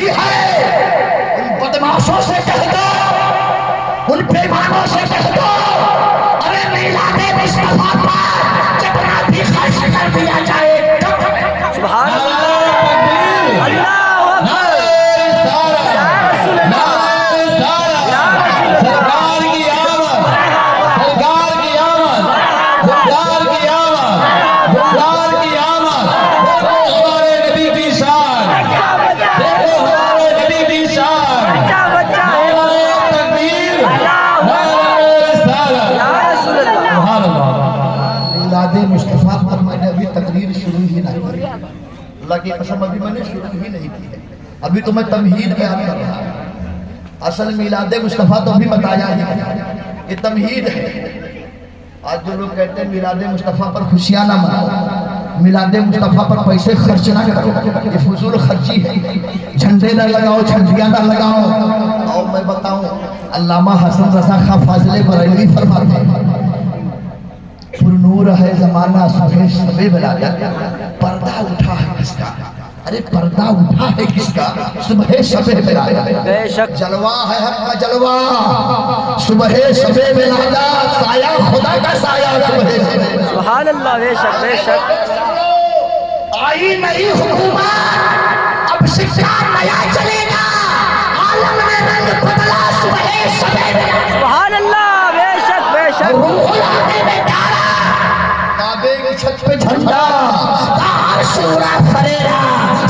نہیں ہے ان بدماشوں سے کہہ دو، ان بیمانوں سے کہہ دو، ارے میلاد مصطفیٰ پر جتنا بھی خرچ کر دیا جائے سبحان اللہ، اللہ اکبر، یا رسول اللہ، یا رسول اللہ، سرکار کی آمد، سرکار کی آمد، سرکار کی آمد، سرکار کی آمد، ہمارے نبی کی شان، ہمارے نبی کی شان، بچہ ہے، نعرہ تکبیر، نعرہ رسالت، یا رسول اللہ۔ سبحان اللہ۔ میلاد مصطفیٰ پر میں نے ابھی تقریر شروع ہی نہیں کی، اللہ کی قسم ابھی میں نے شروع ہی نہیں کی ہے، ابھی تو میں تمہید بیان کر رہا ہوں۔ اصل میلاد مصطفیٰ تو ابھی بتایا ہی نہیں، یہ تمہید ہے۔ آج جو لوگ کہتے ہیں میلاد مصطفیٰ پر خوشیاں نہ مناؤ، میلاد مصطفیٰ پر پیسے خرچ نہ کرو، یہ فضول خرچی ہے، جھنڈے نہ لگاؤ، جھنڈیاں نہ لگاؤ۔ اور میں بتاؤں علامہ حسن رضا خان فاضل بریلوی فرماتے ہیں پر نور ہے زمانہ صبح شب ولادت، پردہ اٹھا ہے کس کا؟ ارے پردہ اٹھا ہے کس کا؟ صبح شب ولادت، بے شک جلوہ ہے حق کا جلوہ، صبح شب ولادت، سایہ خدا کا سایہ صبح شب ولادت۔ سبحان اللہ، بے شک بے شک، آئی نئی حکومت، اب سکہ نیا چلے گا، عالم نے رنگ بدلا صبح شب ولادت۔ سبحان اللہ، بے شک بے شک، روح العالمین میں ڈالا کعبے کی چھت پہ جھنڈا، دار شورا فریرا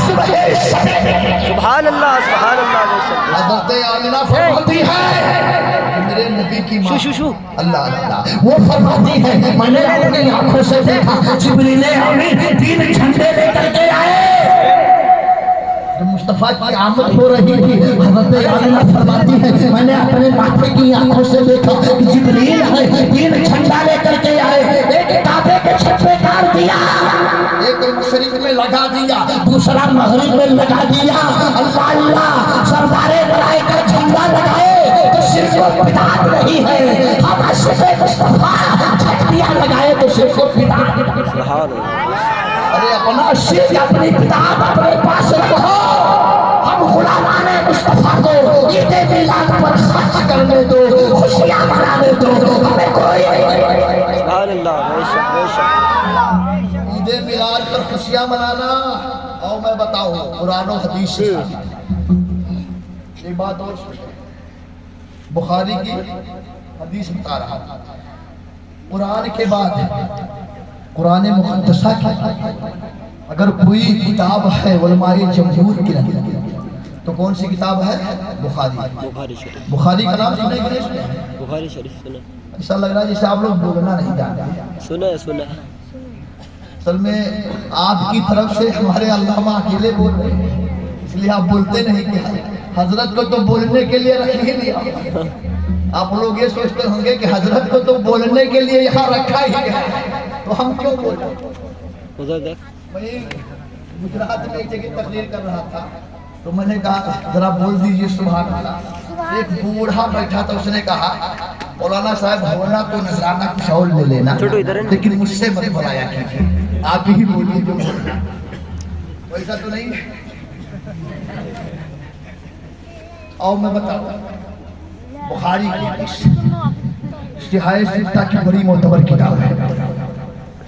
صبح شب ولادت۔ سبحان اللہ، سبحان اللہ، بے شک، حضرت آمنہ فرماتی ہے میرے نبی کی ماں شو اللہ اللہ وہ فرماتی ہے میں نے اپنی آنکھوں سے دیکھا جبریل امین 3 جھنڈے لے کر کے آئے، جب مصطفیٰ کی آمد ہو رہی تھی حضرت آمنہ فرماتی ہے میں نے اپنے ماتھے کی آنکھوں سے دیکھا کہ جبریل ہے 3 جھنڈا لے کر کے آئے، ایک کعبے کے چھت پہ ڈال دیا، ایک مشرق میں لگا دیا، دوسرا مغرب میں لگا دیا، اللہ اللہ سردارے بڑھائے کر جھنڈا لگائے تو شرک و بدعت نہیں ہے، ہم عاشق مصطفیٰ جھنڈیاں لگائے تو شرک و بدعت نہیں۔ سبحان اللہ، ارے اپنا شرک اپنی بدعت اپنے پاس رکھو، ہم غلامان مصطفیٰ کو عید میلاد پر خرچ کرنے دو، خوشیاں منانے دو، ہمیں کوئی نہیں۔ سبحان اللہ، بے شک بے شک، عید میلاد پر خوشیاں منانا، اور میں بتاؤں قرآن و حدیث سے ایک بات اور سنیں، بخاری کی حدیث بتا رہا قرآن کے بعد قرآن مقدسہ کی اگر کوئی کتاب ہے علماء جمہور کی نہیں تو کون سی کتاب ہے؟ بخاری۔ بخاری شریف، بخاری کا نام سنے کہ نہیں سنے؟ بخاری شریف سنا، ایسا لگ رہا ہے جیسے آپ لوگ بولنا نہیں جانتے، سنا ہے سنا ہے، اصل میں آپ کی طرف سے ہمارے علامہ اکیلے بول رہے ہیں، اس لیے آپ بولتے نہیں کہ حضرت کو تو بولنے کے لیے رکھ ہی دیا، آپ لوگ یہ سوچتے ہوں گے کہ حضرت کو تو بولنے کے لیے یہاں رکھا ہی ہے تو ہم کیوں بولیں؟ ادھر دیکھ، میں گجرات میں ایک جگہ تقریر کر رہا تھا تو میں نے کہا ذرا بول دیجئے سبحان اللہ، ایک بوڑھا بیٹھا تھا اس نے کہا مولانا صاحب ہونا تو نذرانہ کچھ اور لے لینا لیکن مجھ سے مت بلایا کیجیے، آپ ہی بولیے جو بولنا، ویسا تو نہیں ہے۔ اور میں بتاؤں بخاری کی حدیث صحیح ستہ کی بڑی معتبر کتاب ہے،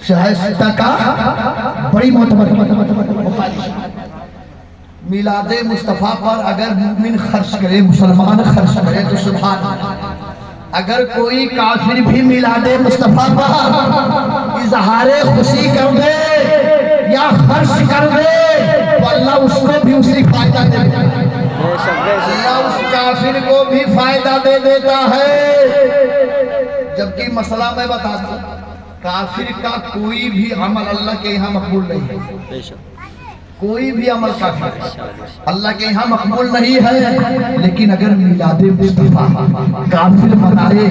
صحیح ستہ کا بڑی معتبر کتاب بخاری۔ میلاد مصطفیٰ پر اگر مومن خرچ کرے، مسلمان خرچ کرے تو سبحان اللہ، اگر کوئی کافر بھی میلاد مصطفیٰ پر اظہار خوشی کر دے یا خرچ کر دے تو اللہ اس کو بھی اسی فائدہ دے دیتا ہے، بے شک بے شک، اللہ اس کافر کو بھی فائدہ دے دیتا ہے۔ جبکہ مسئلہ میں بتا دوں کافر کا کوئی بھی عمل اللہ کے یہاں مقبول نہیں ہے، بے شک، کوئی بھی عمل کافر اللہ کے یہاں مقبول نہیں ہے، لیکن اگر میلاد مصطفیٰ کافر منائے،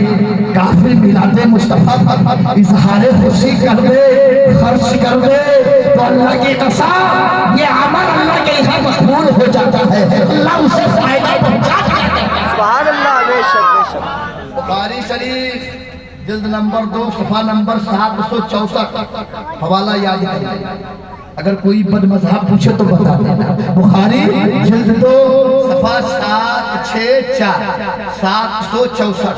کافر میلاد مصطفیٰ پر اظہار خوشی کر دے، خرچ کر دے تو اللہ کی قسم یہ عمل اللہ کے یہاں مقبول ہو جاتا ہے، اللہ اسے فائدہ پہنچاتا ہے۔ سبحان اللہ، بے شک بے شک، بخاری شریف جلد نمبر 2 صفحہ نمبر 764 حوالہ یاد کر، اگر کوئی بد مذہب پوچھے تو بتا دینا، بخاری جلد 2 764।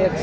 1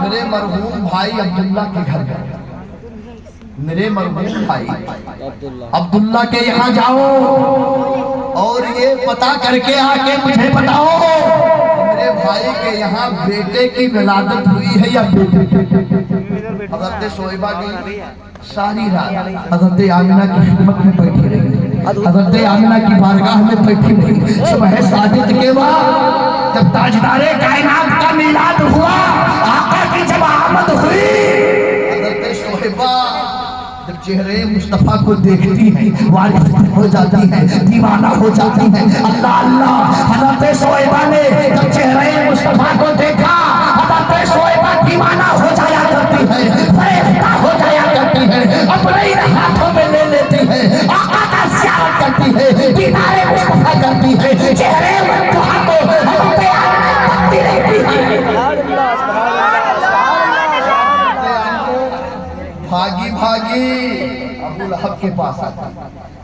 میرے مرحوم بھائی عبداللہ کے گھر گئے، میرے مرحوم بھائی عبداللہ کے یہاں جاؤ اور یہ پتہ کر کے آ کے مجھے بتاؤ میرے بھائی کے یہاں بیٹے کی ولادت ہوئی ہے یا بیٹے کی؟ حضرت شعیبہ کی ساری رات حضرت آمنہ کی خدمت میں بیٹھی رہی، حضرت آمنہ کی بارگاہ میں بیٹھی رہی۔ صبح صادق کے بعد جب تاجدار کائنات کا میلاد ہوا، آقا کی جب آمد ہوئی، حضرت شعیبہ جب چہرے مصطفیٰ کو دیکھتی ہے وارث ہو جاتی ہے، دیوانہ ہو جاتی ہے۔ اللہ اللہ، حضرت شعیبہ نے جب چہرے مصطفیٰ کو دیکھا، حضرت شعیبہ دیوانہ ہو جایا کرتی ہے، فریفتہ ہو جایا کرتی ہے، اپنے ہی ہاتھوں میں لے لیتی ہے، آقا کا زیارت کرتی ہے، دیدار مصطفیٰ کرتی ہے، چہرے مصطفیٰ کو حضرت آمنہ تکتی رہتی ہے۔ بھاگی بھاگی ابو لہب کے پاس آتا،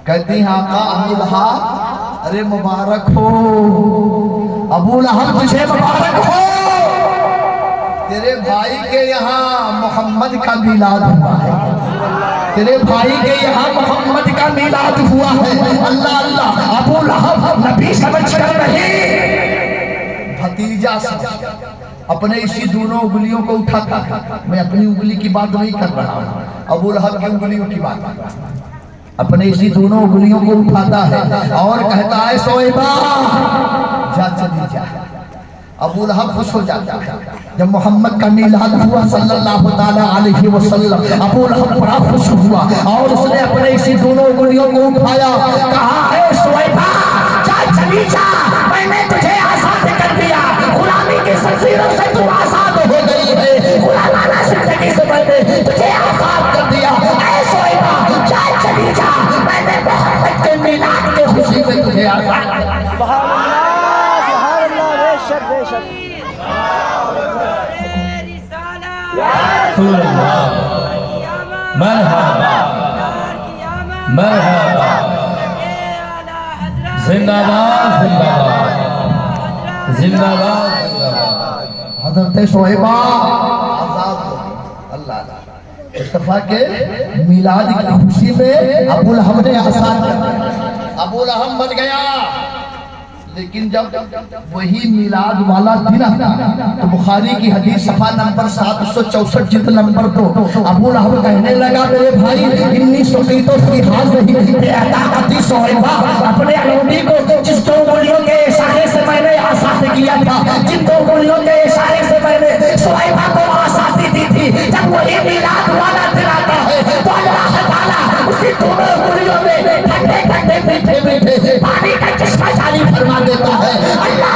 کہتی ہیں آقا ابو لہب ارے مبارک ہو، ابو لہب تجھے مبارک ہو، تیرے بھائی کے یہاں محمد کا میلاد ہوا ہے، تیرے بھائی کے یہاں محمد کا میلاد ہوا ہے۔ اللہ اللہ، ابو لہب نبی سمجھ کر نہیں، بھتیجا سمجھ اپنے اسی دونوں انگلیوں کو اٹھاتا ہے۔ میں اپنی انگلی کی بات نہیں کر رہا ہوں، ابو لہب کی انگلیوں کی بات کر رہا ہوں۔ اپنے اسی دونوں انگلیوں کو اٹھاتا ہے اور کہتا ہے شعیبہ جا چلی جا۔ ابو لہب خوش ہو جاتا ہے۔ جب محمد کا میلاد ہوا صلی اللہ تعالیٰ علیہ وسلم، ابو لہب بڑا خوش ہوا اور اس نے اپنے اسی دونوں انگلیوں کو اٹھایا، کہا اے شعیبہ جا چلی جا، میں نے تجھے آزاد کر دیا، غلامی کی زنجیروں سے تو آزاد ہو گئی ہے، غلامانہ زندگی سے میں نے تجھے آزاد کر دیا، اے شعیبہ جا چلی جا، میں نے محمد کے میلاد کے خوشی میں تجھے آزاد کر دیا۔ سبحان اللہ، سبحان اللہ، بے شک بے شک۔ رسول اللہ مرحبا مرحبا، زندہ باد زندہ باد زندہ باد زندہ باد۔ حضرت شعیبہ آزاد ہو گئے۔ اللہ اللہ، مصطفیٰ کے میلاد کی خوشی میں ابو لہب نے آزاد کر دیا، ابو لہب بن گیا۔ لیکن جب وہی میلاد والا دن آتا تو بخاری کی حدیث صفحہ نمبر 764 جلد نمبر 2، ابو لہب کہنے لگا میرے بھائی انی سقیتوں کی حاضر بے عطاقتی شعیبہ، اپنے انوڈی کو جس دو انگلیوں کے اشارے سے میں نے آزاد کیا تھا، جن دو انگلیوں کے اشارے سے میں نے شعیبہ کو آزادی دی تھی، جب وہی میلاد والا دن آتا ہے تو اللہ تعالیٰ اسی دونوں انگلیوں میں ٹھنڈے ٹھنڈے میٹھے میٹھے پانی کا چشمہ جاری فرما دیتا ہے۔ اللہ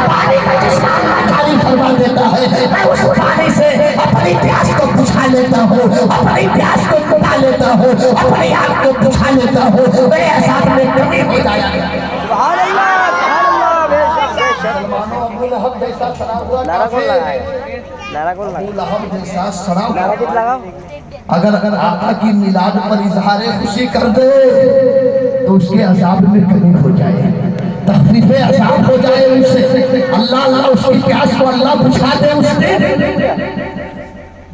پانی کا چشمہ جاری فرما دیتا ہے، میں اس پانی سے اپنی پیاس کو بجھا لیتا ہوں، اپنی پیاس کو مٹا لیتا ہوں، اپنی آگ کو بجھا لیتا ہوں، میرے احساس میں کمی ہو جایا۔ سبحان اللہ، سبحان اللہ، بے شک بے شک۔ ابو لہب جیسا سڑا ہوا نعرہ کون کافر، لگائے؟ نعرہ کون ابو لگائے؟ لہب جیسا سڑا نعرہ ہوا کت لگاؤ؟ اگر آقا کی میلاد پر اظہار خوشی کر دے تو اس کے عذاب میں کمی ہو جائے، تخفیف عذاب ہو جائے ان سے۔ اللہ اللہ اس کی پیاس کو اللہ بجھا دے اس دن،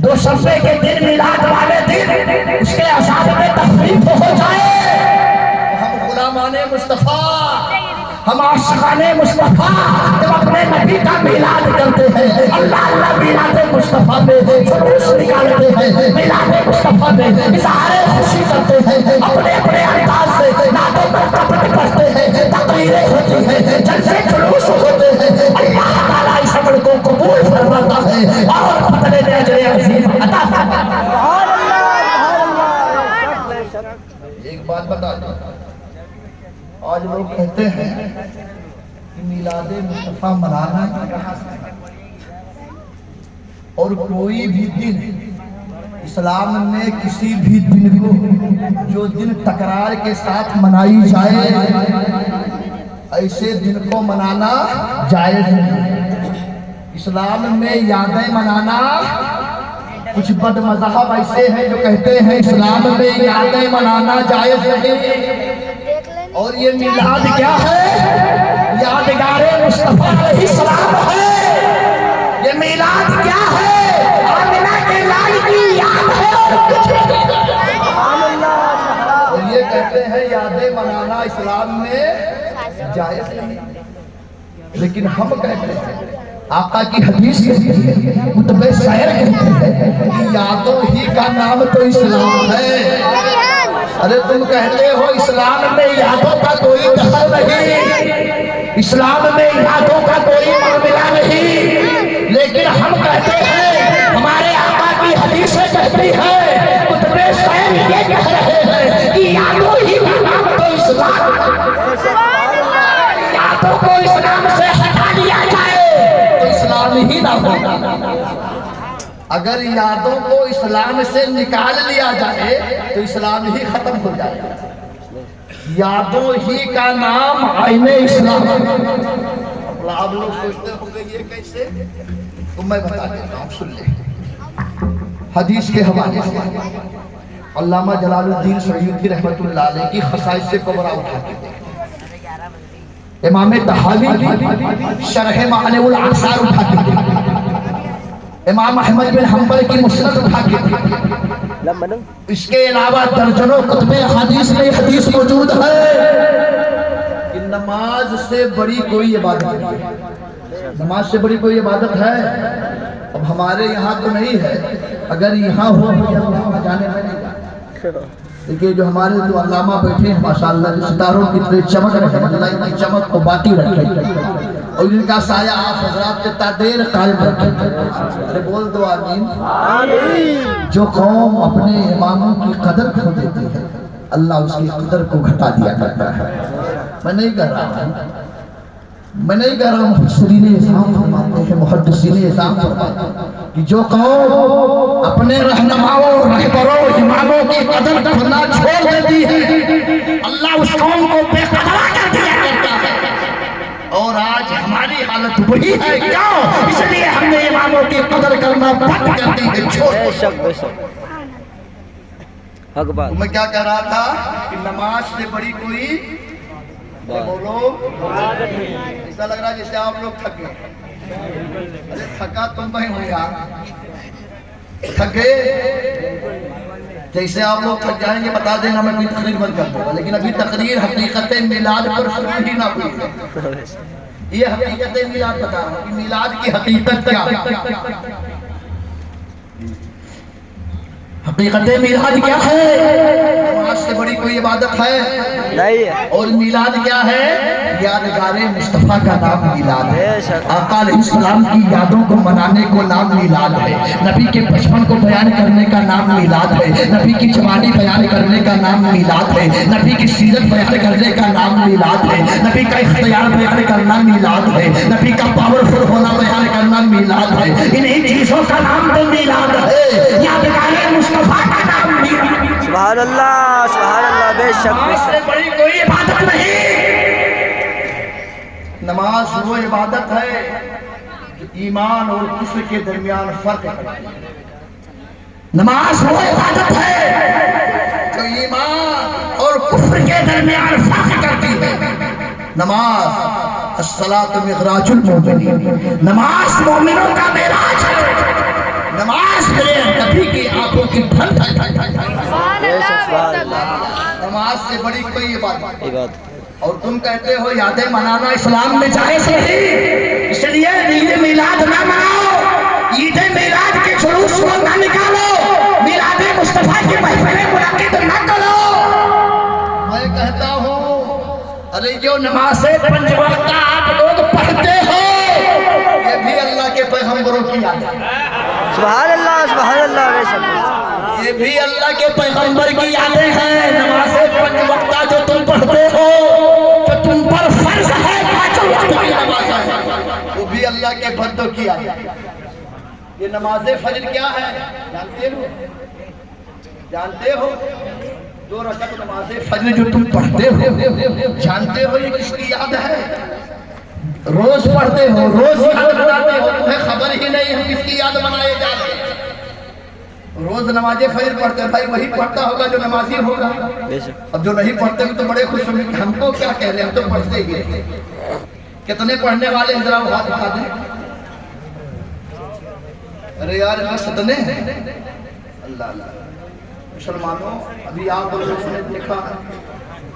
دو شبے کے دن میلاد والے دن اس کے عذاب میں تخفیف ہو جائے۔ ہم غلامان مصطفیٰ، ہم عاشقان مصطفیٰ جب اپنے نبی کا میلاد کرتے ہیں، اللہ اللہ میلاد مصطفیٰ میں جلوس نکالتے ہیں، میلاد مصطفیٰ میں اظہار خوشی کرتے ہیں، اپنے اپنے انداز سے نعتوں پر کپڑے پڑھتے ہیں، تقریریں ہوتی ہیں، جلسے جلوس ہوتے ہیں۔ اللہ تعالیٰ اس عمل کو قبول فرماتا ہے اور بدلے میں اجر عظیم عطا فرماتا ہے۔ سبحان اللہ، سبحان اللہ، بے شک بے شک۔ ایک بات بتا دوں، آج لوگ کہتے ہیں کہ میلاد مصطفیٰ منانا کہاں سے، اور کوئی بھی دن اسلام میں کسی بھی دن کو جو دن تکرار کے ساتھ منائی جائے ایسے دن کو منانا جائز نہیں۔ اسلام میں یادیں منانا، کچھ بد مذہب ایسے ہیں جو کہتے ہیں اسلام میں یادیں منانا جائز نہیں، اور یہ میلاد کیا ہے؟ یادگار مصطفیٰ علیہ السلام ہے۔ یہ میلاد کیا ہے؟ اسلام میں جائز نہیں، لیکن ہم کہتے ہیں آقا کی حدیث کتب سیر کہتے ہیں کہ یادوں ہی کا نام تو اسلام ہے۔ ارے تم کہتے ہو اسلام میں یادوں کا کوئی دخل نہیں، اسلام میں یادوں کا کوئی معاملہ نہیں، لیکن ہم کہتے ہیں ہمارے آقا کی حدیثیں کہتی ہے، کتب سیر یہ کہہ رہے ہیں کہ یادوں ہی کا نام تو اسلام ہے۔ یادوں کو اسلام سے ہٹا لیا جائے تو اسلام ہی نہ ہوگا، اگر یادوں کو اسلام سے نکال لیا جائے تو اسلام ہی ختم ہو جائے گا۔ یادوں ہی کا نام آئین اسلام ہے۔ آپ لوگ سوچتے ہوں گے یہ کیسے، تو میں بتا دیتا ہوں، سن لیں۔ حدیث کے حوالے سے علامہ جلال الدین سیوطی رحمۃ اللہ علیہ کی خصائص کبریٰ اٹھا کے امام طحاوی شرح معانی الآثار اٹھا کے، امام احمد بن حنبل کی مسند اٹھا کے، اس کے علاوہ درجنوں کتب حدیث میں حدیث موجود ہے کہ نماز سے بڑی کوئی عبادت ہے۔ نماز سے بڑی کوئی عبادت ہے؟ اب ہمارے یہاں تو نہیں ہے، اگر یہاں ہو تو جانے میں دیکھیے جو ہمارے جو علامہ بیٹھے ہیں ماشاءاللہ جو ستاروں کی طرح چمک رہے ہیں، اللہ ان کی چمک کو باقی رکھے اور ان کا سایہ آپ حضرات کے تا دیر قائم رکھے۔ ارے بول دو آمین۔ جو قوم اپنے اماموں کی قدر کھو دیتی ہے اللہ اس کی قدر کو گھٹا دیا کرتا ہے۔ میں نہیں کہہ رہا ہوں، میں نہیں کہہ رہا ہوں، مفسرین اعظام فرماتے ہیں، محدثین اعظام فرماتے ہیں کہ جو قوم اپنے رہنماؤں رہبروں اماموں کی قدر کرنا چھوڑ دیتی ہے اللہ اس قوم کو بے قدرہ کر دیا کرتا ہے۔ اور آج ہماری حالت وہی ہے، کیوں؟ اس لیے ہم نے اماموں کی قدر کرنا بند کر دی ہے، چھوڑ بے شک بے شک حق بات۔ میں کیا کہہ رہا تھا کہ نماز سے بڑی کوئی بولو، ایسا لگ رہا ہے جیسے آپ لوگ تھک گئے۔ ارے تھکا تم نہیں ہو یار، تھکے جیسے آپ لوگ تھک جائیں گے بتا دیں گا، میں کوئی تقریر بند کر دوں گا، لیکن ابھی تقریر حقیقت میلاد پر شروع ہی نہ ہوئی ہے۔ یہ حقیقت میلاد بتا رہا ہوں کہ میلاد کی حقیقت کیا ہے۔ حقیقت میلاد کیا ہے؟ نماز سے بڑی کوئی عبادت ہے نہیں ہے، اور میلاد کیا ہے؟ یادگار مصطفیٰ کا نام میلاد ہے۔ آقا علیہ السلام کی یادوں کو منانے کو نام میلاد ہے، نبی کے بچپن کو بیان کرنے کا نام میلاد ہے، نبی کی جوانی بیان کرنے کا نام میلاد ہے، نبی کی سیرت بیان کرنے کا نام میلاد ہے، نبی کا اختیار بیان کرنا میلاد ہے، نبی کا پاورفل ہونا بیان کرنا میلاد ہے۔ انہی چیزوں کا نام تو میلاد ہے، یادگار مصطفیٰ کا نام میلاد ہے۔ سبحان اللہ بے شک بے نماز سے شک۔ بڑی کوئی عبادت نہیں۔ نماز وہ عبادت ہے جو ایمان اور کفر کے درمیان فرق کرتی ہے۔ نماز وہ عبادت ہے جو ایمان اور کفر کے درمیان فرق کرتی ہے۔ نماز الصلاۃ معراج المومنین، نماز مومنوں کا معراج ہے۔ نماز میرے نبی کی آنکھوں کی ٹھنڈ ہے۔ نماز سے بڑی کوئی عبادت، اور تم کہتے ہو یادیں منانا اسلام میں جائز نہیں، اس لیے عید میلاد نہ مناؤ، عید میلاد کے جلوس کو نہ نکالو، میلاد مصطفیٰ کی محفلیں منعقد نہ کرو۔ میں کہتا ہوں ارے جو نمازیں پنج وقت آپ لوگ پڑھتے ہو یہ بھی اللہ کے پیغمبروں کی یاد ہے۔ سبحان اللہ بے شک۔ یہ بھی اللہ کے پیغمبر کی یادیں ہیں۔ نمازیں پنج وقتہ جو تم پڑھتے ہو جو تم پر فرض ہے پانچوں وقت کی نماز ہے، وہ بھی اللہ کے بندوں کی یادیں ہیں۔ یہ نماز فجر کیا ہے جانتے ہو؟ جانتے ہو 2 رکعت نماز فجر جو تم پڑھتے ہو جانتے ہو یہ کس کی یاد ہے؟ روز پڑھتے ہو، روز یاد مناتے ہو، تمہیں خبر ہی نہیں ہے کس کی یاد منائے جا رہے ہیں۔ روز نماز فجر پڑھتے ہیں، بھائی وہی پڑھتا ہوگا جو نمازی ہوگا۔ اب جو نہیں پڑھتے ہیں تو بڑے خوش ہوں گے، ہم کو کیا کہہ رہے ہیں، ہم تو پڑھتے ہی ہیں۔ کتنے پڑھنے والے ذرا ہاتھ اٹھا دیں۔ ارے یار میں ستنے ہیں اللہ اللہ۔ مسلمانوں ابھی آپ لوگوں نے دیکھا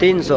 300।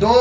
2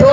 2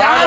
4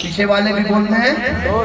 پیچھے والے بھی بولتے ہیں 100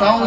100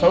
100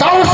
100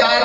4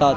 7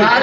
4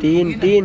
3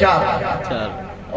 4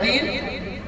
3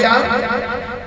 4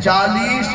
40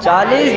40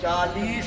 40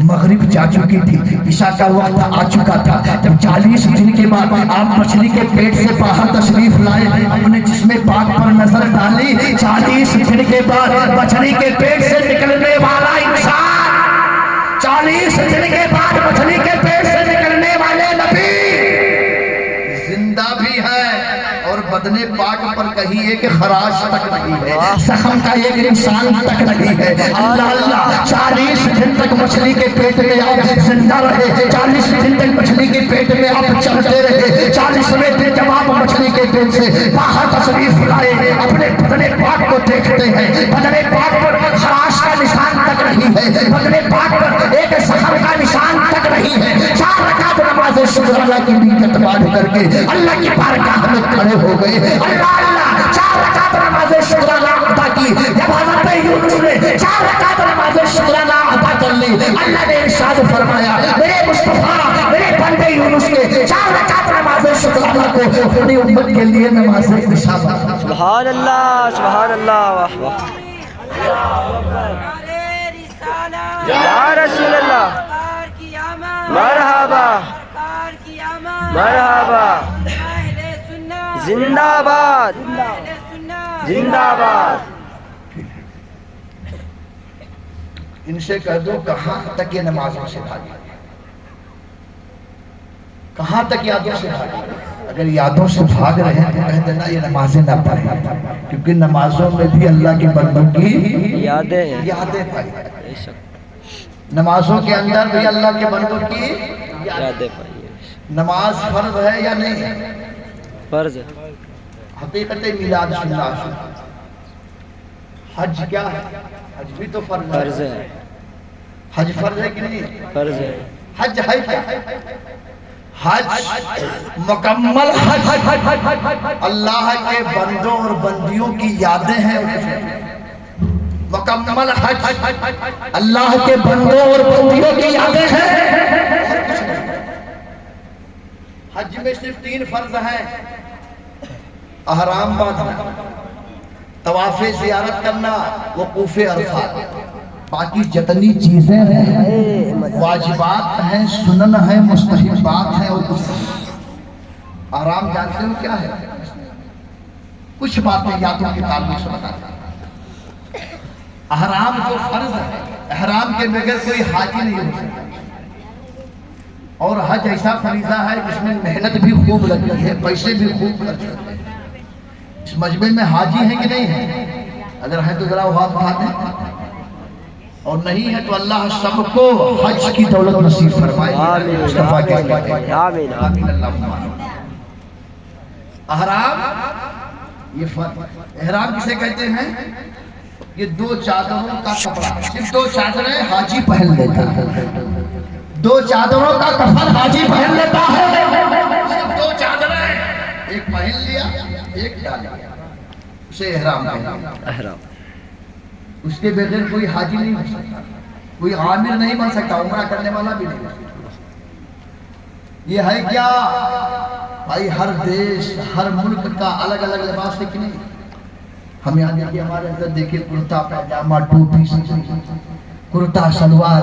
مغرب جا چکی تھی، عشاء کا وقت آ چکا تھا، جب 40 دن کے بعد آپ مچھلی کے پیٹ سے باہر تشریف لائے، اپنے جسم پاک پر نظر ڈالی، 40 دن کے بعد مچھلی کے پیٹ سے نکلنے والا انسان، 40 دن کے بعد مچھلی کے پیٹ سے نکلنے والے نبی زندہ بھی ہے اور بدن پاک پر کہیں ایک خراش تک نہیں ہے، زخم کا ایک نشان تک نہیں ہے۔ اللہ اللہ، 40 دن تک مچھلی کے پیٹ میں آپ زندہ رہے، 40 دن تک مچھلی کے پیٹ میں آپ چلتے رہے، 40ویں دن جب آپ مچھلی کے پیٹ سے باہر تشریف لائے، اپنے بدن پاک کو دیکھتے ہیں، بدن پاک پر خراش کا نشان تک نہیں ہے، بدن پاک پر ایک زخم کا نشان تک نہیں ہے۔ 4 رکعت نماز شکر اللہ کی نیت باندھ کر کے اللہ کی بارگاہ میں کھڑے ہو گئے۔ اللہ اللہ، 4 رکعت نماز شکرانہ ادا کی۔ جب حضرت یونس نے 4 رکعت نماز شکرانہ ادا کر لی، اللہ نے ارشاد فرمایا، میرے مصطفیٰ، میرے بندے یونس کے 4 رکعت نماز شکرانہ کو اپنی امت کے لیے نماز عشاء بنا۔ سبحان اللہ، سبحان اللہ، واہ واہ، یا رسول اللہ، مرحبا مرحبا، زندہ باد زندہ باد۔ ان سے کہہ دو کہاں تک یہ نمازوں سے بھاگے، کہاں تک یادوں سے بھاگے۔ اگر یادوں سے بھاگ رہے ہیں تو کہہ دینا یہ نمازیں نہ پڑھیں، کیونکہ نمازوں میں بھی اللہ کے بندوں کی یادیں پائی، نمازوں کے اندر بھی اللہ کے بندوں کی یادیں پائی۔ نماز فرض ہے یا نہیں ہے؟ فرض ہے۔ حقیقت میلاد سننا۔ حج کیا ہے؟ حج بھی تو فرض ہے۔ حج فرض ہے کہ نہیں؟ فرض ہے۔ حج ہے کیا؟ حج مکمل حج اللہ کے بندوں اور بندیوں کی یادیں ہیں، مکمل حج اللہ کے بندوں اور بندیوں کی یادیں ہیں۔ حج میں صرف 3 فرض ہیں: احرام باندھنا، طواف زیارت کرنا، وقوف عرفات۔ باقی جتنی چیزیں ہیں واجبات ہیں، سنن ہیں، مستحبات ہیں، اور کچھ احرام جانتے ہو کیا ہے؟ کچھ باتیں یادوں کے تعلق سے بتاتا ہوں۔ احرام جو فرض ہے، احرام کے بغیر کوئی حاجی نہیں ہو سکتا، اور حج ایسا فریضہ ہے جس میں محنت بھی خوب لگتی ہے، پیسے بھی خوب خرچ ہوتے ہیں۔ اس مجمع میں حاجی ہیں کہ نہیں ہیں؟ اگر ہیں تو ذرا وہ ہاتھ اٹھا دیں، اور نہیں ہے تو اللہ سب کو حج کی دولت نصیب فرمائے۔ مصطفیٰ کے آمین آمین۔ احرام یہ احرام کسے کہتے ہیں؟ یہ 2 چادروں کا کپڑا، صرف 2 چادریں حاجی پہن لیتا ہے، 2 چادروں کا کفن حاجی پہن لیتا ہے، صرف 2 چادریں، ایک پہن لیا ایک ڈال لیا، اسے احرام کہتے ہیں۔ احرام اس کے بغیر کوئی حاجی نہیں ہو سکتا، کوئی عامر نہیں بن سکتا، عمرہ کرنے والا بھی نہیں ہو سکتا۔ یہ ہے کیا بھائی؟ ہر دیش، ہر ملک کا الگ الگ لباس ہے کہ نہیں؟ ہم یہاں دیکھیے، ہمارے اندر دیکھیے کرتا پاجامہ، ٹوپی، کرتا شلوار،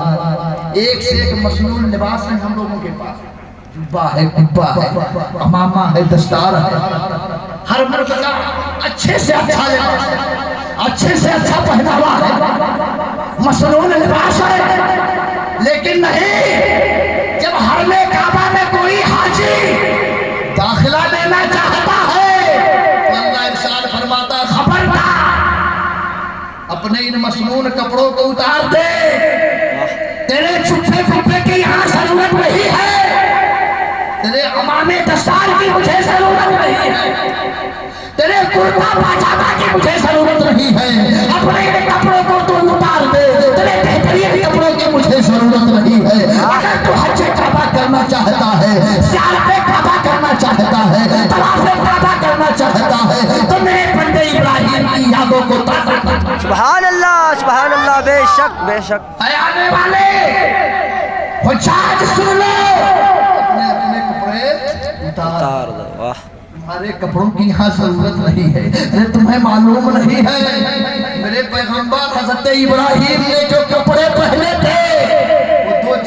ایک سے ایک مصنوع لباس ہیں ہم لوگوں کے پاس، جبہ ہے، کبہ ہے، امامہ ہے، دستار ہے، ہر ملک کا اچھے سے اچھا لباس ہے، اچھے سے اچھا پہناوا ہے، مصنوع لباس ہے، لیکن نہیں، جب حرم کعبہ میں کوئی حاجی داخلہ لینا چاہتا ہے تو اللہ ارشاد فرماتا ہے، خبردار اپنے ان مصنوع کپڑوں کو اتار دے، تیرے چھپے کپڑے کی یہاں ضرورت نہیں ہے، تیرے امامے دستار کی مجھے ضرورت نہیں ہے، تیرے کرتا پاجامہ کی مجھے ضرورت نہیں ہے، اپنے ان کپڑوں کو تو اتار دے، تیرے بہترین کپڑوں کی مجھے ضرورت نہیں ہے۔ اگر تو حج کعبہ کرنا چاہتا ہے، زیارت کعبہ کرنا چاہتا ہے، طواف کعبہ کرنا چاہتا ہے، تو میرے بندے ابراہیم کی یادوں کو تازہ کر۔ سبحان اللہ، بے شک بے شک۔ اے آنے والے حجاج سن لو، اپنے اپنے کپڑے اتار دو۔ واہ، تمہارے کپڑوں کی یہاں ضرورت نہیں ہے، تمہیں معلوم نہیں ہے میرے پیغمبر حضرت ابراہیم نے جو کپڑے پہنے تھے وہ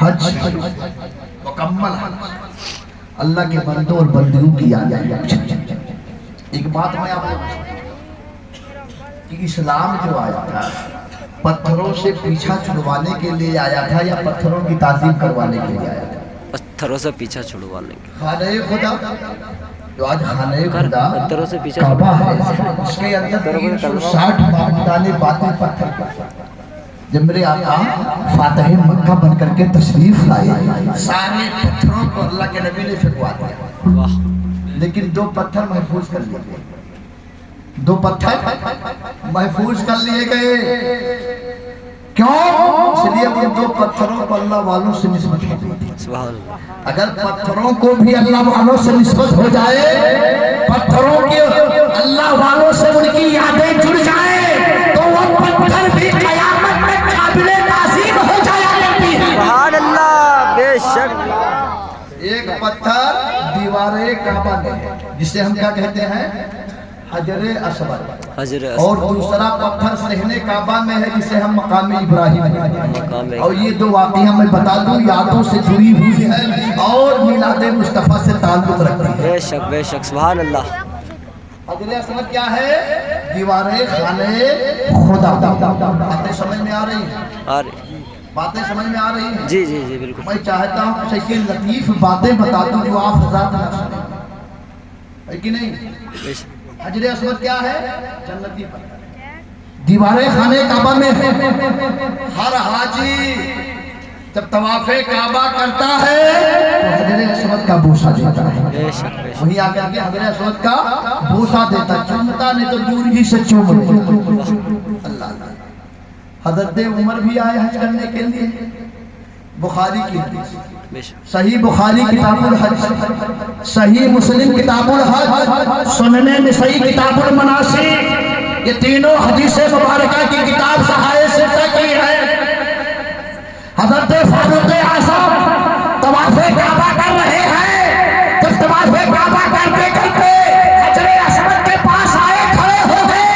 حج مکمل حج اللہ کے بندوں اور بندیوں کی یاد ہے۔ ایک بات میں آپ کو کہ اسلام جو آیا تھا پتھروں سے پیچھا چھڑوانے کے لیے آیا تھا یا پتھروں کی تعظیم کروانے کے لیے آیا تھا؟ پتھروں سے پیچھا چھڑوانے کے خانہ خدا جو آج خانہ خدا پتھروں سے پیچھا کعبہ ہے، اس کے اندر 360 معبودانِ باطل پتھر کا۔ جب میرے آقا فاتح مکہ بن کر کے تشریف لائے سارے پتھروں کو اللہ کے نبی نے پھینکوا دیا، واہ لیکن 2 پتھر محفوظ کر لیے گئے، 2 پتھر محفوظ کر لیے گئے۔ کیوں؟ اس لیے وہ 2 پتھروں کو اللہ والوں سے نسبت ہو گئی تھی۔ سبحان اللہ اگر پتھروں کو بھی اللہ والوں سے نسبت ہو جائے، پتھروں کے اللہ والوں سے ان کی یادیں جڑ جائیں تو وہ پتھر بھی قیامت میں قابل تعظیم ہو جایا کرتی ہے۔ سبحان اللہ بے شک ایک پتھر دیوار کعبہ میں ہے جسے ہم کیا کہتے ہیں؟ حجر اسود، حضر اور دوسرا پتھر صحن کعبہ میں ہے جسے ہم مقام ابراہیم کہتے ہیں۔ اور یہ 2 واقعہ میں بتا دوں یادوں سے جڑی ہوئی ہے اور میلاد مصطفیٰ سے تعلق رکھتی ہے۔ بے شک سبحان اللہ حجر اسود کیا ہے؟ دیوار خانہ خدا۔ باتیں سمجھ میں آ رہی ہیں؟ باتیں سمجھ میں آ رہی ہیں؟ جی جی جی بالکل میں چاہتا ہوں کچھ ایسی لطیف باتیں بتا دوں جو آپ حضرات نہ سنیں، ہے کہ نہیں؟ بے شک حجر اسود کیا ہے؟ جنتی پتھر، دیوار خانہ کعبہ میں ہے۔ ہر حاجی جب طواف کعبہ کرتا ہے تو حجر اسود کا بوسہ دیتا ہے، بے شک وہی آ کر کے حجر اسود کا بوسہ دیتا ہے، چومتا نہیں تو دور ہی سے چوم اللہ۔ حضرت عمر بھی آئے حج کرنے کے لیے، بخاری کی حدیث، بے شک صحیح بخاری کتاب الحج، صحیح مسلم کتاب الحج، سنن نسائی کتاب المناسک، یہ تینوں حدیث مبارکہ کی کتاب صحائح ستہ کی ہے۔ حضرت فاروق اعظم طواف کعبہ کر رہے ہیں، جب طواف کعبہ کرتے کرتے حجر اسود کے پاس آئے، کھڑے ہو گئے،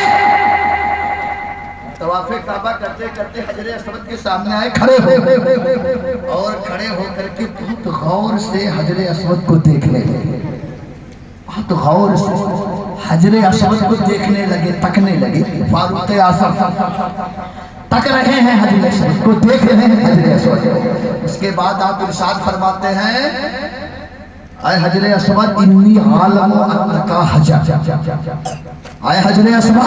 طواف کعبہ کرتے کرتے حجر اسود کے سامنے آئے، کھڑے ہو گئے اور کھڑے ہو کر کے بہت غور سے حجر اسود کو دیکھنے لگے، بہت غور سے حجر اسود کو دیکھنے لگے، تکنے لگے۔ فاروق اعظم تک رہے ہیں حجر اسود کو، دیکھ رہے ہیں حجر اسود کو۔ اس کے بعد آپ ارشاد فرماتے ہیں اے حجر اسود انی عالم انکا حجر، اے حجر اسود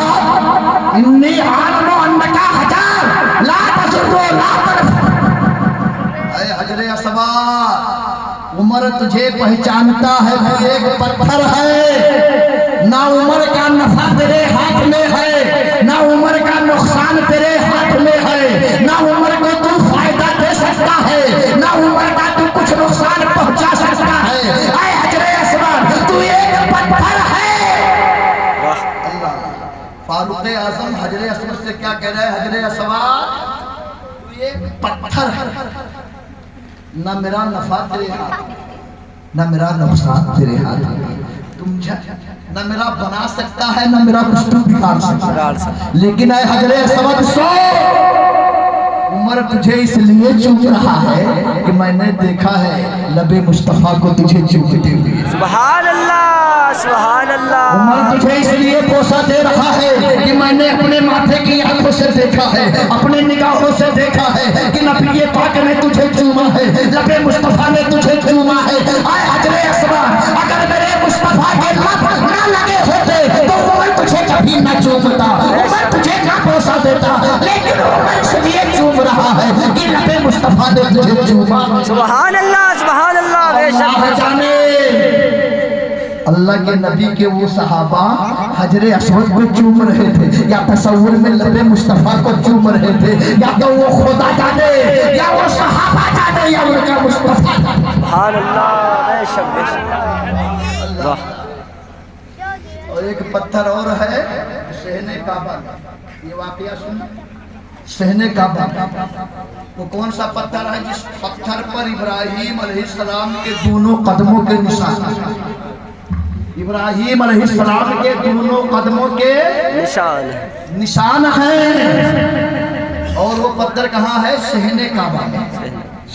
انی عالم انکا حجر لا تضر لا تنفع۔ اے حجر اسود عمر تجھے پہچانتا ہے کہ ایک پتھر ہے، نہ عمر کا نفع تیرے ہاتھ میں ہے، نہ عمر کا نقصان تیرے ہاتھ میں ہے، نہ عمر کو تو فائدہ دے سکتا ہے، نہ عمر کا تو کچھ نقصان پہنچا سکتا ہے۔ اے حجر اسود تو ایک پتھر ہے۔ اللہ فاروق اعظم حجر اسود سے کیا کہہ رہا ہے؟ حجر اسود تو ایک پتھر ہے، نہ میرا نفع تیرے ہاتھ، نہ میرا نقصان تیرے ہاتھ، تم نہ میرا بنا سکتا ہے نہ میرا کچھ تو بگاڑ سکتا ہے، لیکن اے حجر اسود سو، عمر تجھے اس لیے چوم رہا ہے کہ میں نے دیکھا ہے لب مصطفیٰ کو تجھے چومتے ہوئے۔ سبحان اللہ سبحان اللہ عمر تجھے اس لیے بوسہ دے رہا ہے کہ میں نے اپنے ماتھے کی آنکھوں سے دیکھا ہے، اپنے نگاہوں سے دیکھا ہے کہ نبی پاک نے تجھے چوما ہے، لب مصطفیٰ نے تجھے چوما ہے۔ اے حجر اسود اگر میرے مصطفیٰ کے لب نہ لگے ہوتے تو عمر تجھے کبھی نہ چومتا، عمر تجھے نہ بوسہ دیتا، لیکن عمر اس لیے چوم رہا ہے کہ لب مصطفیٰ نے تجھے چوما۔ سبحان اللہ بے شک اللہ جانے اللہ کے نبی کے وہ صحابہ حجر اسود کو چوم رہے تھے یا تصور میں لب مصطفیٰ کو چوم رہے تھے، یا تو وہ خدا جانے یا وہ صحابہ جانے یا ان کا مصطفیٰ جانے۔ سبحان اللہ بے شک واہ اور ایک پتھر اور ہے صحن کعبہ، یہ واقعہ سن، صحن کعبہ وہ کون سا پتھر ہے جس پتھر پر ابراہیم علیہ السلام کے دونوں قدموں کے نشان، ابراہیم علیہ السلام کے دونوں قدموں کے نشان ہیں، اور وہ پتھر کہاں ہے؟ صحن کعبہ میں،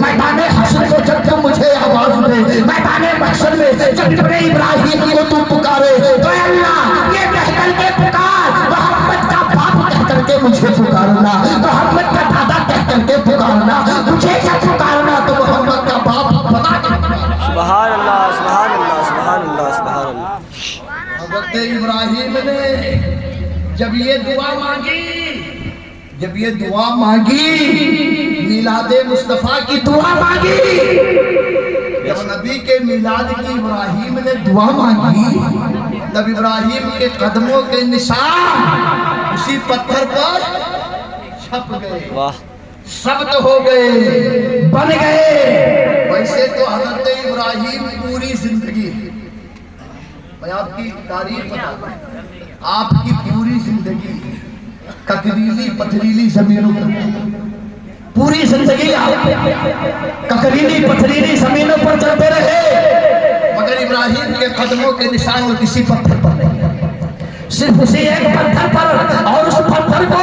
میدان حشر کو جب تم مجھے آواز دے، میدان محشر میں جب ابن ابراہیم کو تم پکارے، تو اے اللہ یہ کہہ کر کے پکار محمد کا باپ کہہ کر کے مجھے پکارنا، محمد کا دادا کہہ کر کے پکارنا، مجھے جب پکارنا تو محمد کا باپ بتا کے پکارنا۔ سبحان اللہ سبحان اللہ سبحان اللہ سبحان اللہ۔ حضرت ابراہیم نے جب یہ دعا مانگی، میلاد مصطفیٰ کی دعا مانگی، جب نبی کے میلاد کی ابراہیم نے دعا مانگی، تب ابراہیم کے قدموں کے نشان اسی پتھر پر چھپ گئے، واہ ثبت ہو گئے، بن گئے۔ ویسے تو حضرت ابراہیم پوری زندگی، میں آپ کی تاریخ بتاتا ہوں، آپ کی پوری زندگی ککریلی پتھریلی زمینوں پر، پوری زندگی آپ ککریلی پتھریلی زمینوں پر چلتے رہے، مگر ابراہیم کے قدموں کے نشان اور کسی پتھر پر نہیں، صرف اسی ایک پتھر پر، اور اس پتھر کو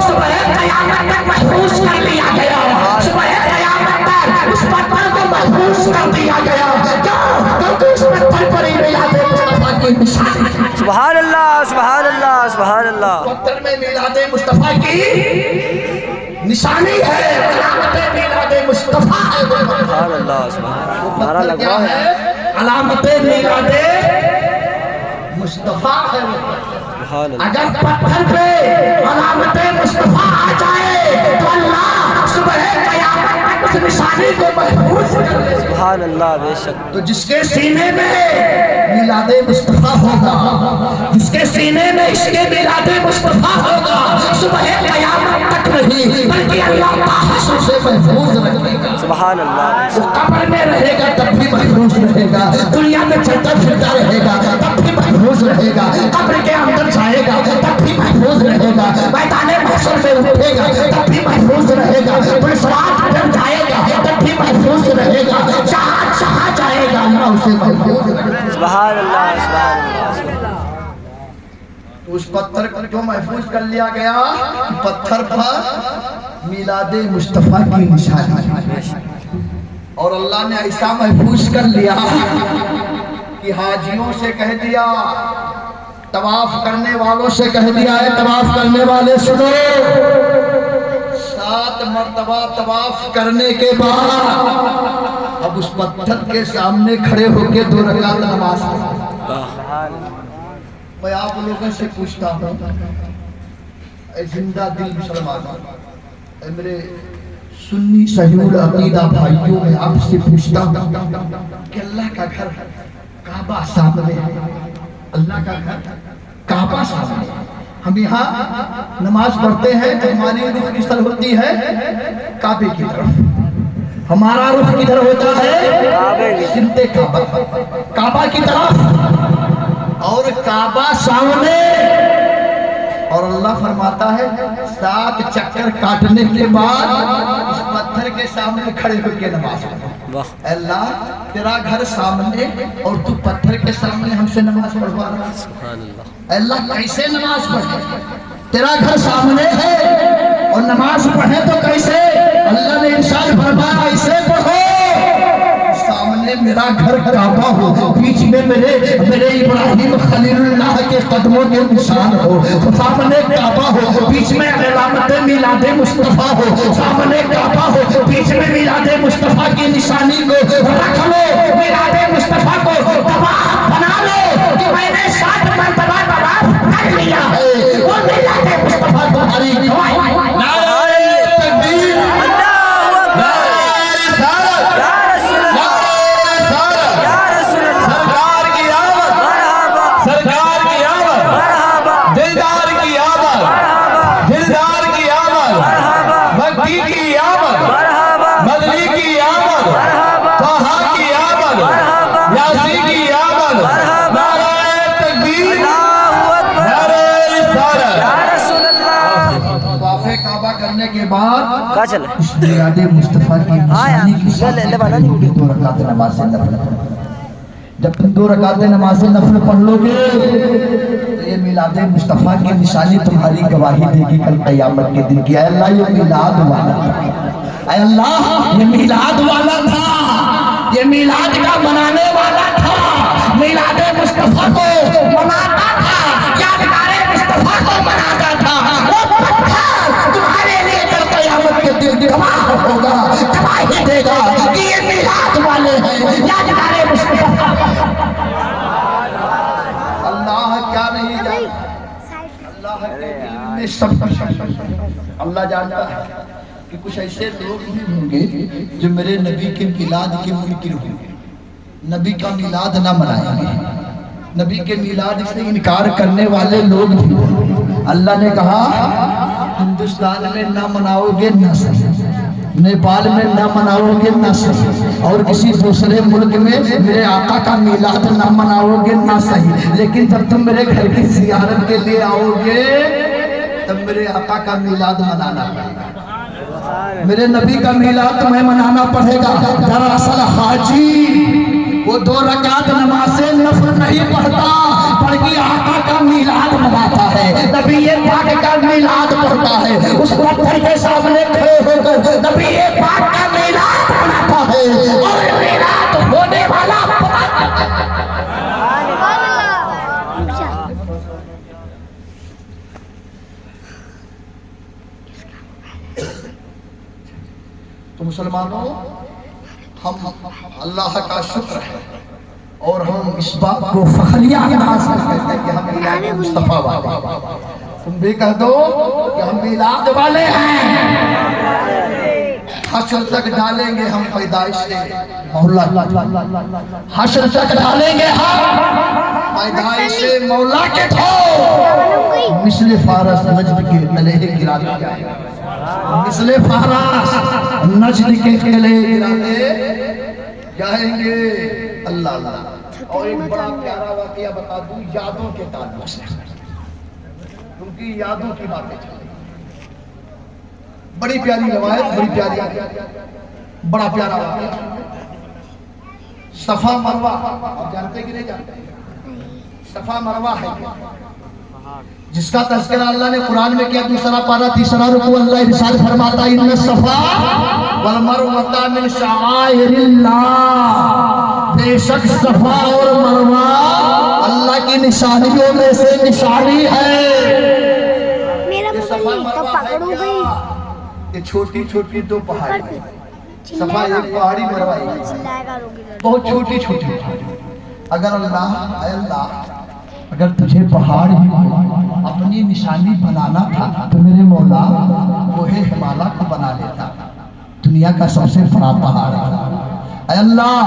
صبح قیامت تک محفوظ کر لیا گیا، صبح قیامت تک اس پتھر کو محفوظ کر دیا گیا، کیونکہ اس پتھر پر ہی میلاد مصطفیٰ کی نشانی ہے۔ سبحان اللہ سبحان اللہ سبحان اللہ۔ پتھر میں میلاد مصطفیٰ کی نشانی ہے، علامت میلاد مصطفیٰ ہے۔ سبحان اللہ سبحان اللہ۔ نعرہ پتھر کیا لگوا ہے۔ ہے؟ علامت میلاد مصطفیٰ ہے۔ سبحان اللہ۔ اگر پتھر پہ علامت مصطفیٰ آ جائے تو اللہ صبح قیامت تک اس نشانی کو محفوظ کر لے۔ سبحان اللہ بے شک۔ تو جس کے سینے میں میلاد مصطفیٰ ہوگا، جس کے سینے میں اس کے میلاد مصطفیٰ ہوگا، صبح قیامت تک نہیں بلکہ اللہ تعالیٰ اسے محفوظ رکھے گا۔ سبحان اللہ۔ وہ قبر میں رہے گا تب بھی محفوظ رہے گا، دنیا میں چلتا پھرتا رہے گا تب بھی محفوظ رہے گا، قبر کے اندر جائے گا تب بھی محفوظ رہے گا، میدان محشر میں اٹھے گا تب بھی محفوظ رہے گا، پلسرات پر جائے گا تب بھی محفوظ رہے گا، جہاں جائے گا اللہ اسے محفوظ رکھے گا۔ سبحان اللہ سبحان اللہ۔ تو اس پتھر کو جو محفوظ کر لیا گیا، پتھر پر میلاد مصطفیٰ کی نشانی ہے، اور اللہ نے ایسا محفوظ کر لیا کہ حاجیوں سے کہہ دیا، طواف کرنے والوں سے کہہ دیا ہے، طواف کرنے والے سنو، 7 مرتبہ طواف کرنے کے بعد اب اس پتھر کے سامنے کھڑے ہو کے 2 رکعت نماز پڑھو۔ میں آپ لوگوں سے پوچھتا ہوں، اے زندہ دل مسلمانوں، اے میرے سنی صحیح العقیدہ بھائیوں، میں آپ سے پوچھتا ہوں کہ اللہ کا گھر کعبہ سامنے ہے، اللہ کا گھر کعبہ سامنے ہے، ہم یہاں نماز پڑھتے ہیں تو ہماری رخ کس طرف ہوتی ہے؟ کعبے کی طرف۔ ہمارا رخ کدھر ہوتا ہے؟ سمت کعبہ، کعبہ کی طرف، اور کعبہ سامنے، اور اللہ فرماتا ہے 7 چکر کاٹنے کے بعد اس پتھر کے سامنے کھڑے ہو کے نماز پڑھو۔ اللہ تیرا گھر سامنے اور تو پتھر کے سامنے ہم سے نماز پڑھوا رہا ہے، اللہ کیسے نماز پڑھے؟ تیرا گھر سامنے ہے اور نماز پڑھے تو کیسے؟ اللہ نے ارشاد فرمایا ایسے پڑھو، سامنے میرا گھر کعبہ ہو، بیچ میں میرے ابراہیم خلیل اللہ کے قدموں کے نشان ہو، سامنے کعبہ ہو، بیچ میں علامت میلاد مصطفیٰ ہو، سامنے کعبہ ہو، بیچ میں میلاد مصطفیٰ کی نشانی کو رکھ لو، میلاد مصطفیٰ کو طواف بنا لو کہ میں نے 7 مرتبہ طواف کر لیا ہے، وہ میلاد مصطفیٰ تمہاری کے بعد میلاد مصطفیٰ کی نشانی کے ساتھ 2 رکعت نماز نفل پڑھو۔ جب تم 2 رکعت نماز نفل پڑھ لو گے تو یہ میلاد مصطفیٰ کی نشانی تمہاری گواہی دے گی کل قیامت کے دن کی، اے اللہ یہ میلاد والا اے اللہ یہ میلاد والا تھا، یہ میلاد کا منانے والا تھا، میلاد مصطفیٰ کو مناتا تھا، یادگار مصطفیٰ کو مناتا تھا، وہ پتھر تمہارے لیے کل قیامت کے دن گواہ ہوگا، گواہی دے گا کہ یہ میلاد والے ہیں، یادگار مصطفیٰ۔ اللہ کیا نہیں جانتا، اللہ کے علم میں سب کچھ، اللہ جانتا ہے کہ کچھ ایسے لوگ بھی ہوں گے جو میرے نبی کے میلاد کے منکر ہوں گے، نبی کا میلاد نہ منائیں گے، نبی کے میلاد سے انکار کرنے والے لوگ بھی ہوں۔ اللہ نے کہا ہندوستان میں نہ مناؤ گے نہ صحیح، نیپال میں نہ مناؤ گے نہ صحیح، اور کسی دوسرے ملک میں میرے آقا کا میلاد نہ مناؤ گے نہ صحیح، لیکن جب تم میرے گھر کی زیارت کے لیے آؤ گے تب میرے آقا کا میلاد منانا پڑے گا، میرے نبی کا میلاد تمہیں منانا پڑے گا۔ دراصل حاجی وہ 2 رکعت نماز نفل نہیں پڑھتا بلکہ آقا کا میلاد مناتا ہے، نبی پاک کا میلاد پڑھتا ہے، اس پتھر کے سامنے کھڑے ہو کر نبی پاک کا میلاد مناتا ہے، اور میلاد ہونے والا تو مسلمانوں ہم اللہ کا شکر ہے اور ہم اس بات کو فخریہ انداز سے کہتے ہیں کہ ہم میلاد مصطفیٰ والے ہیں۔ تم بھی کہہ دو کہ ہم میلاد والے ہیں، حشر تک ڈالیں گے ہم پیدائش سے مولا، حشر تک ڈالیں گے ہم پیدائش سے مولا کے تھو، مثل فارس نجد کے قلعے گرانے جائیں گے، مثل فارس نجد کے قلعے گرانے جائیں گے۔ اللہ اللہ۔ اور ایک بڑا پیارا واقعہ بتا دوں یادوں کے تعلق سے، کیونکہ یادوں کی باتیں چلیں، بڑی پیاری روایت، بڑی پیاری، بڑا پیارا واقعہ۔ صفا مروہ آپ جانتے کہ نہیں جانتے؟ صفا مروہ ہے کیا؟ جس کا تذکرہ اللہ نے قرآن میں کیا، 2 پارہ 3 رکوع، اللہ ارشاد فرماتا ہے ان الصفا والمروہ من شعائر اللہ، بے شک صفا اور مروہ اللہ کی نشانیوں میں سے نشانی ہے۔ میرا موبائل تو پکڑو گئی، یہ چھوٹی چھوٹی 2 پہاڑی، صفا ایک پہاڑی، مروہ ایک، چلائے گا روگی لڑ، بہت چھوٹی چھوٹی۔ اگر اللہ اے اللہ اگر تجھے پہاڑ ہی اپنی نشانی بنانا تھا تو میرے مولا کوہ ہمالیہ کو بنا لیتا، دنیا کا سب سے بڑا پہاڑ ہے۔ اے اللہ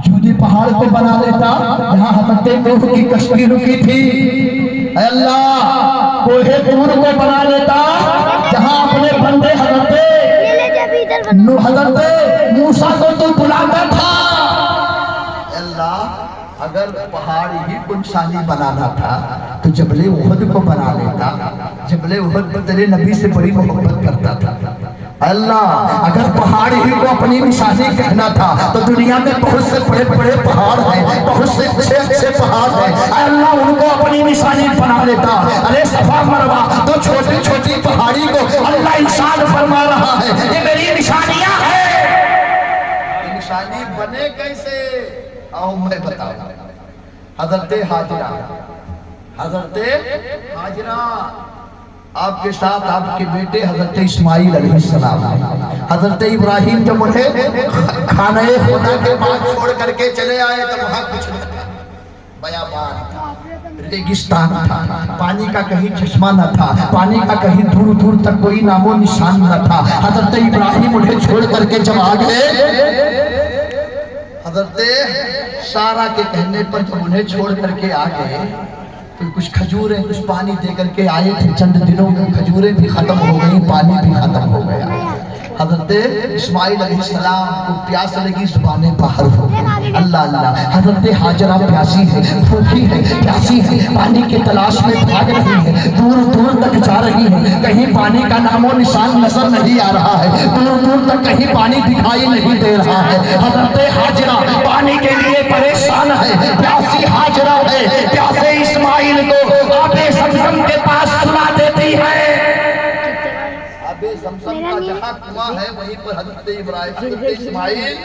جودی پہاڑ کو بنا لیتا جہاں حضرت نوح کی کشتی رکی تھی، اے اللہ کوہ طور کو بنا لیتا جہاں اپنے بندے حضرت موسیٰ کو تو بلاتا تھا۔ اے اللہ اگر پہاڑ ہی کو نشانی بنانا تھا تو جبل احد کو بنا لیتا، جبل احد تیرے نبی سے بڑی محبت کرتا تھا۔ اللہ اگر پہاڑ ہی کو اپنی نشانی کہنا تھا تو دنیا میں بہت سے بڑے بڑے پہاڑ ہیں، بہت سے اچھے اچھے پہاڑ ہیں، اللہ ان کو اپنی نشانی بنا لیتا۔ ارے صفا مروہ تو چھوٹی چھوٹی پہاڑی کو اللہ ارشاد فرما رہا ہے یہ میری نشانیاں ہیں۔ یہ نشانی بنے کیسے؟ آؤ میں بتاؤں۔ حضرت حاجرہ آپ کے ساتھ آپ کے بیٹے حضرت اسماعیل علیہ السلام، حضرت ابراہیم جب انہیں خانہ خدا کے بعد چھوڑ کر کے چلے آئے تو وہاں کچھ نہ تھا، بیابان تھا، ریگستان تھا، پانی کا کہیں چشمہ نہ تھا، پانی کا کہیں دور دور تک کوئی نام و نشان نہ تھا۔ حضرت ابراہیم انہیں چھوڑ کر کے جب آ گئے، حضرت سارا کے کہنے پر جب انہیں چھوڑ کر کے آ گئے تو کچھ کھجوریں کچھ پانی دے کر کے آئے تھے، چند دنوں میں کھجوریں بھی ختم ہو گئی، پانی بھی ختم ہو گیا۔ حضرت اسماعیل علیہ السلام کو پیاس لگی، زبانیں باہر ہو گئی۔ اللہ اللہ، حضرت حاجرہ پیاسی ہے، بھوکی ہے، پیاسی ہے، پانی کی تلاش میں بھاگ رہی ہے، دور دور تک جا رہی ہے، کہیں پانی کا نام و نشان نظر نہیں آ رہا ہے، دور دور تک کہیں پانی دکھائی نہیں دے رہا ہے۔ حضرت حاجرہ پانی کے لیے پریشان ہے، پیاسی حاجرہ ہے، پیاسے اسماعیل کو آب زمزم کے پاس سلا دیتی ہے۔ آب زمزم زمزم کا جہاں کنواں ہے وہیں پر حضرت ابراہیم حضرت اسماعیل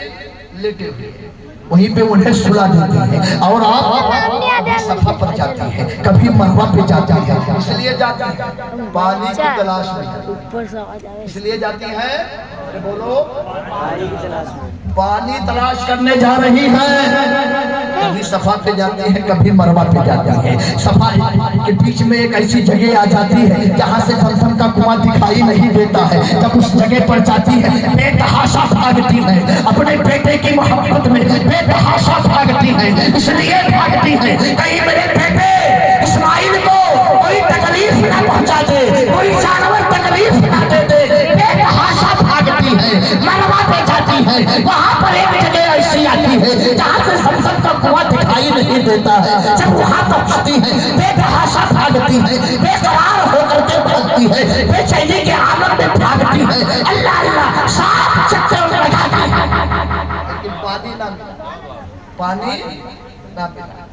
لیٹے ہوئے ہیں، وہیں پہ انہیں سلا دیتی ہے، اور آپ کبھی صفا پر جاتی ہے، کبھی مروہ پہ جاتی ہے، اس لیے جاتی ہے پانی کی تلاش میں، اس لیے جاتی ہے کہ بولو پانی تلاش کرنے جا رہی ہے، کبھی صفا پہ جاتی ہے، کبھی مروہ پہ جاتی ہے، صفا کے بیچ میں ایک ایسی جگہ آ جاتی ہے جہاں سے زمزم کا کنواں دکھائی نہیں دیتا ہے، جب اس جگہ پر جاتی ہے بے تحاشا بھاگتی ہے، اپنے بیٹے کی محبت میں بے تحاشا بھاگتی ہے، اس لیے بھاگتی ہے کہیں میرے بیٹے اسماعیل کو کوئی تکلیف نہ پہنچا دے، کوئی جانور تکلیف نہ دے دے، بے تحاشا بھاگتی ہے، مروہ پہ جاتی ہے، وہاں پر ایک جگہ ایسی آتی ہے جہاں سے زمزم کا کنواں دکھائی نہیں دیتا ہے، جب وہاں پہنچتی ہے بے تحاشا بھاگتی ہے، بے قرار ہو کر کے بھاگتی ہے، بے چینی کے عالم میں بھاگتی ہے، اللہ اللہ 7 چکر لگاتی ہے، لیکن پانی نہ ملا، پانی نہ ملا،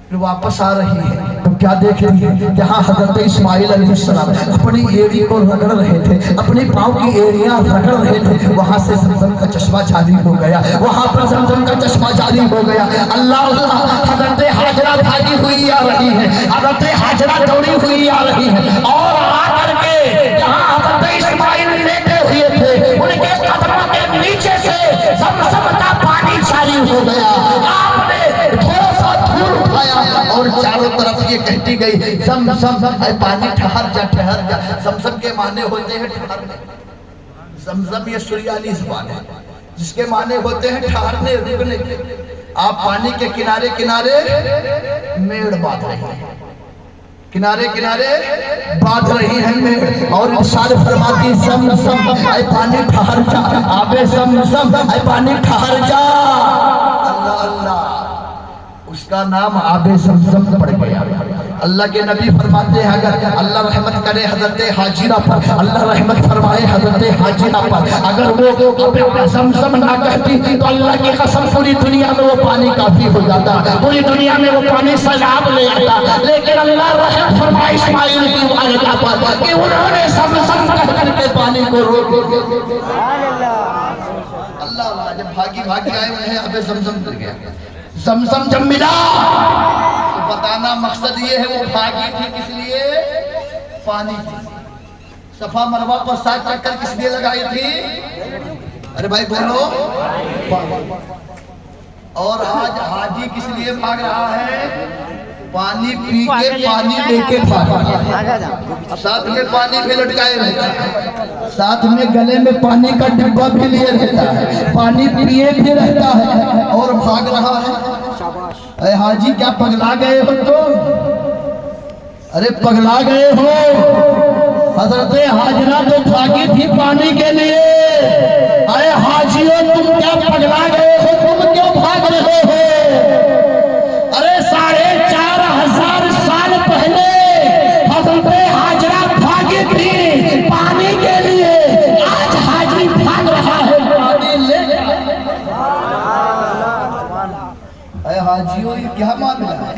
پھر واپس آ رہی ہے تو کیا دیکھ رہی ہے؟ جہاں حضرت اسماعیل علیہ السلام اپنی ایڑی کو رگڑ رہے تھے، اپنی پاؤں کی ایڑیاں رگڑ رہے تھے، وہاں سے زمزم کا چشمہ جاری ہو گیا، وہاں پر زمزم کا چشمہ جاری ہو گیا، اللہ اللہ، حضرت حاجرہ بھاگی ہوئی آ رہی ہے، حضرت حاجرہ دوڑی ہوئی آ رہی ہے، اور آ کر کے جہاں حضرت اسماعیل لیٹے ہوئے تھے ان کے قدموں کے نیچے سے زمزم کا پانی جاری ہو گیا، آپ نے تھوڑا سا دھول اٹھایا اور چاروں طرف یہ کہتی گئی زمزم، اے پانی ٹھہر جا ٹھہر جا، زمزم کے معنی ہوتے ہیں ٹھہرنے، زمزم یہ سریانی زبان ہے جس کے معنی ہوتے ہیں ٹھہرنے رکنے کے، آپ پانی کے کنارے کنارے میڑ باندھ رہی ہیں، کنارے کنارے باندھ رہی ہیں میڑ، اور ارشاد فرماتی زمزم اے پانی ٹھہر جا، آب زمزم اے پانی ٹھہر جا، اللہ اللہ، اس کا نام آب زمزم پڑ گیا۔ اللہ کے نبی فرماتے ہیں اگر اللہ رحمت کرے حضرت حاجرہ پر، اللہ رحمت فرمائے حضرت حاجرہ پر، اگر وہ آب زمزم نہ کہتی تو اللہ کی قسم پوری دنیا میں وہ پانی کافی ہو جاتا، پوری دنیا میں وہ پانی سیلاب لے آتا، لیکن اللہ رحمت فرمائے اسماعیل کی والدہ پر کہ انہوں نے زمزم کہہ کر کے پانی کو روک دیا۔ اللہ اللہ، جب بھاگی بھاگی آئے انہیں آب زمزم مل گیا، زمزم جب ملا تو بتانا مقصد یہ ہے وہ بھاگی تھی کس لیے؟ پانی تھی، صفا مروہ پر 7 چکر کس لیے لگائی تھی؟ ارے بھائی بولو، اور آج حاجی کس لیے بھاگ رہا ہے؟ پانی پی کے پانی لے کے بھاگ رہا ہے، ساتھ میں پانی بھی لٹکائے رہتا ہے، ساتھ میں گلے میں پانی کا ڈبہ بھی لیے رہتا ہے، پانی پیے بھی رہتا ہے اور بھاگ رہا ہے۔ اے حاجی کیا پگلا گئے ہو تم؟ ارے پگلا گئے ہو، حضرت حاجرہ تو بھاگی تھی پانی کے لیے، اے حاجیوں تم کیا پگلا گئے ہو، تم کیوں بھاگ رہے ہو؟ ارے 4,500 سال پہلے حضرت حاجرہ بھاگی تھی پانی کے لیے، آج حاجی بھاگ رہا ہے پانی لے کے۔ اے حاجیوں یہ کیا معاملہ ہے؟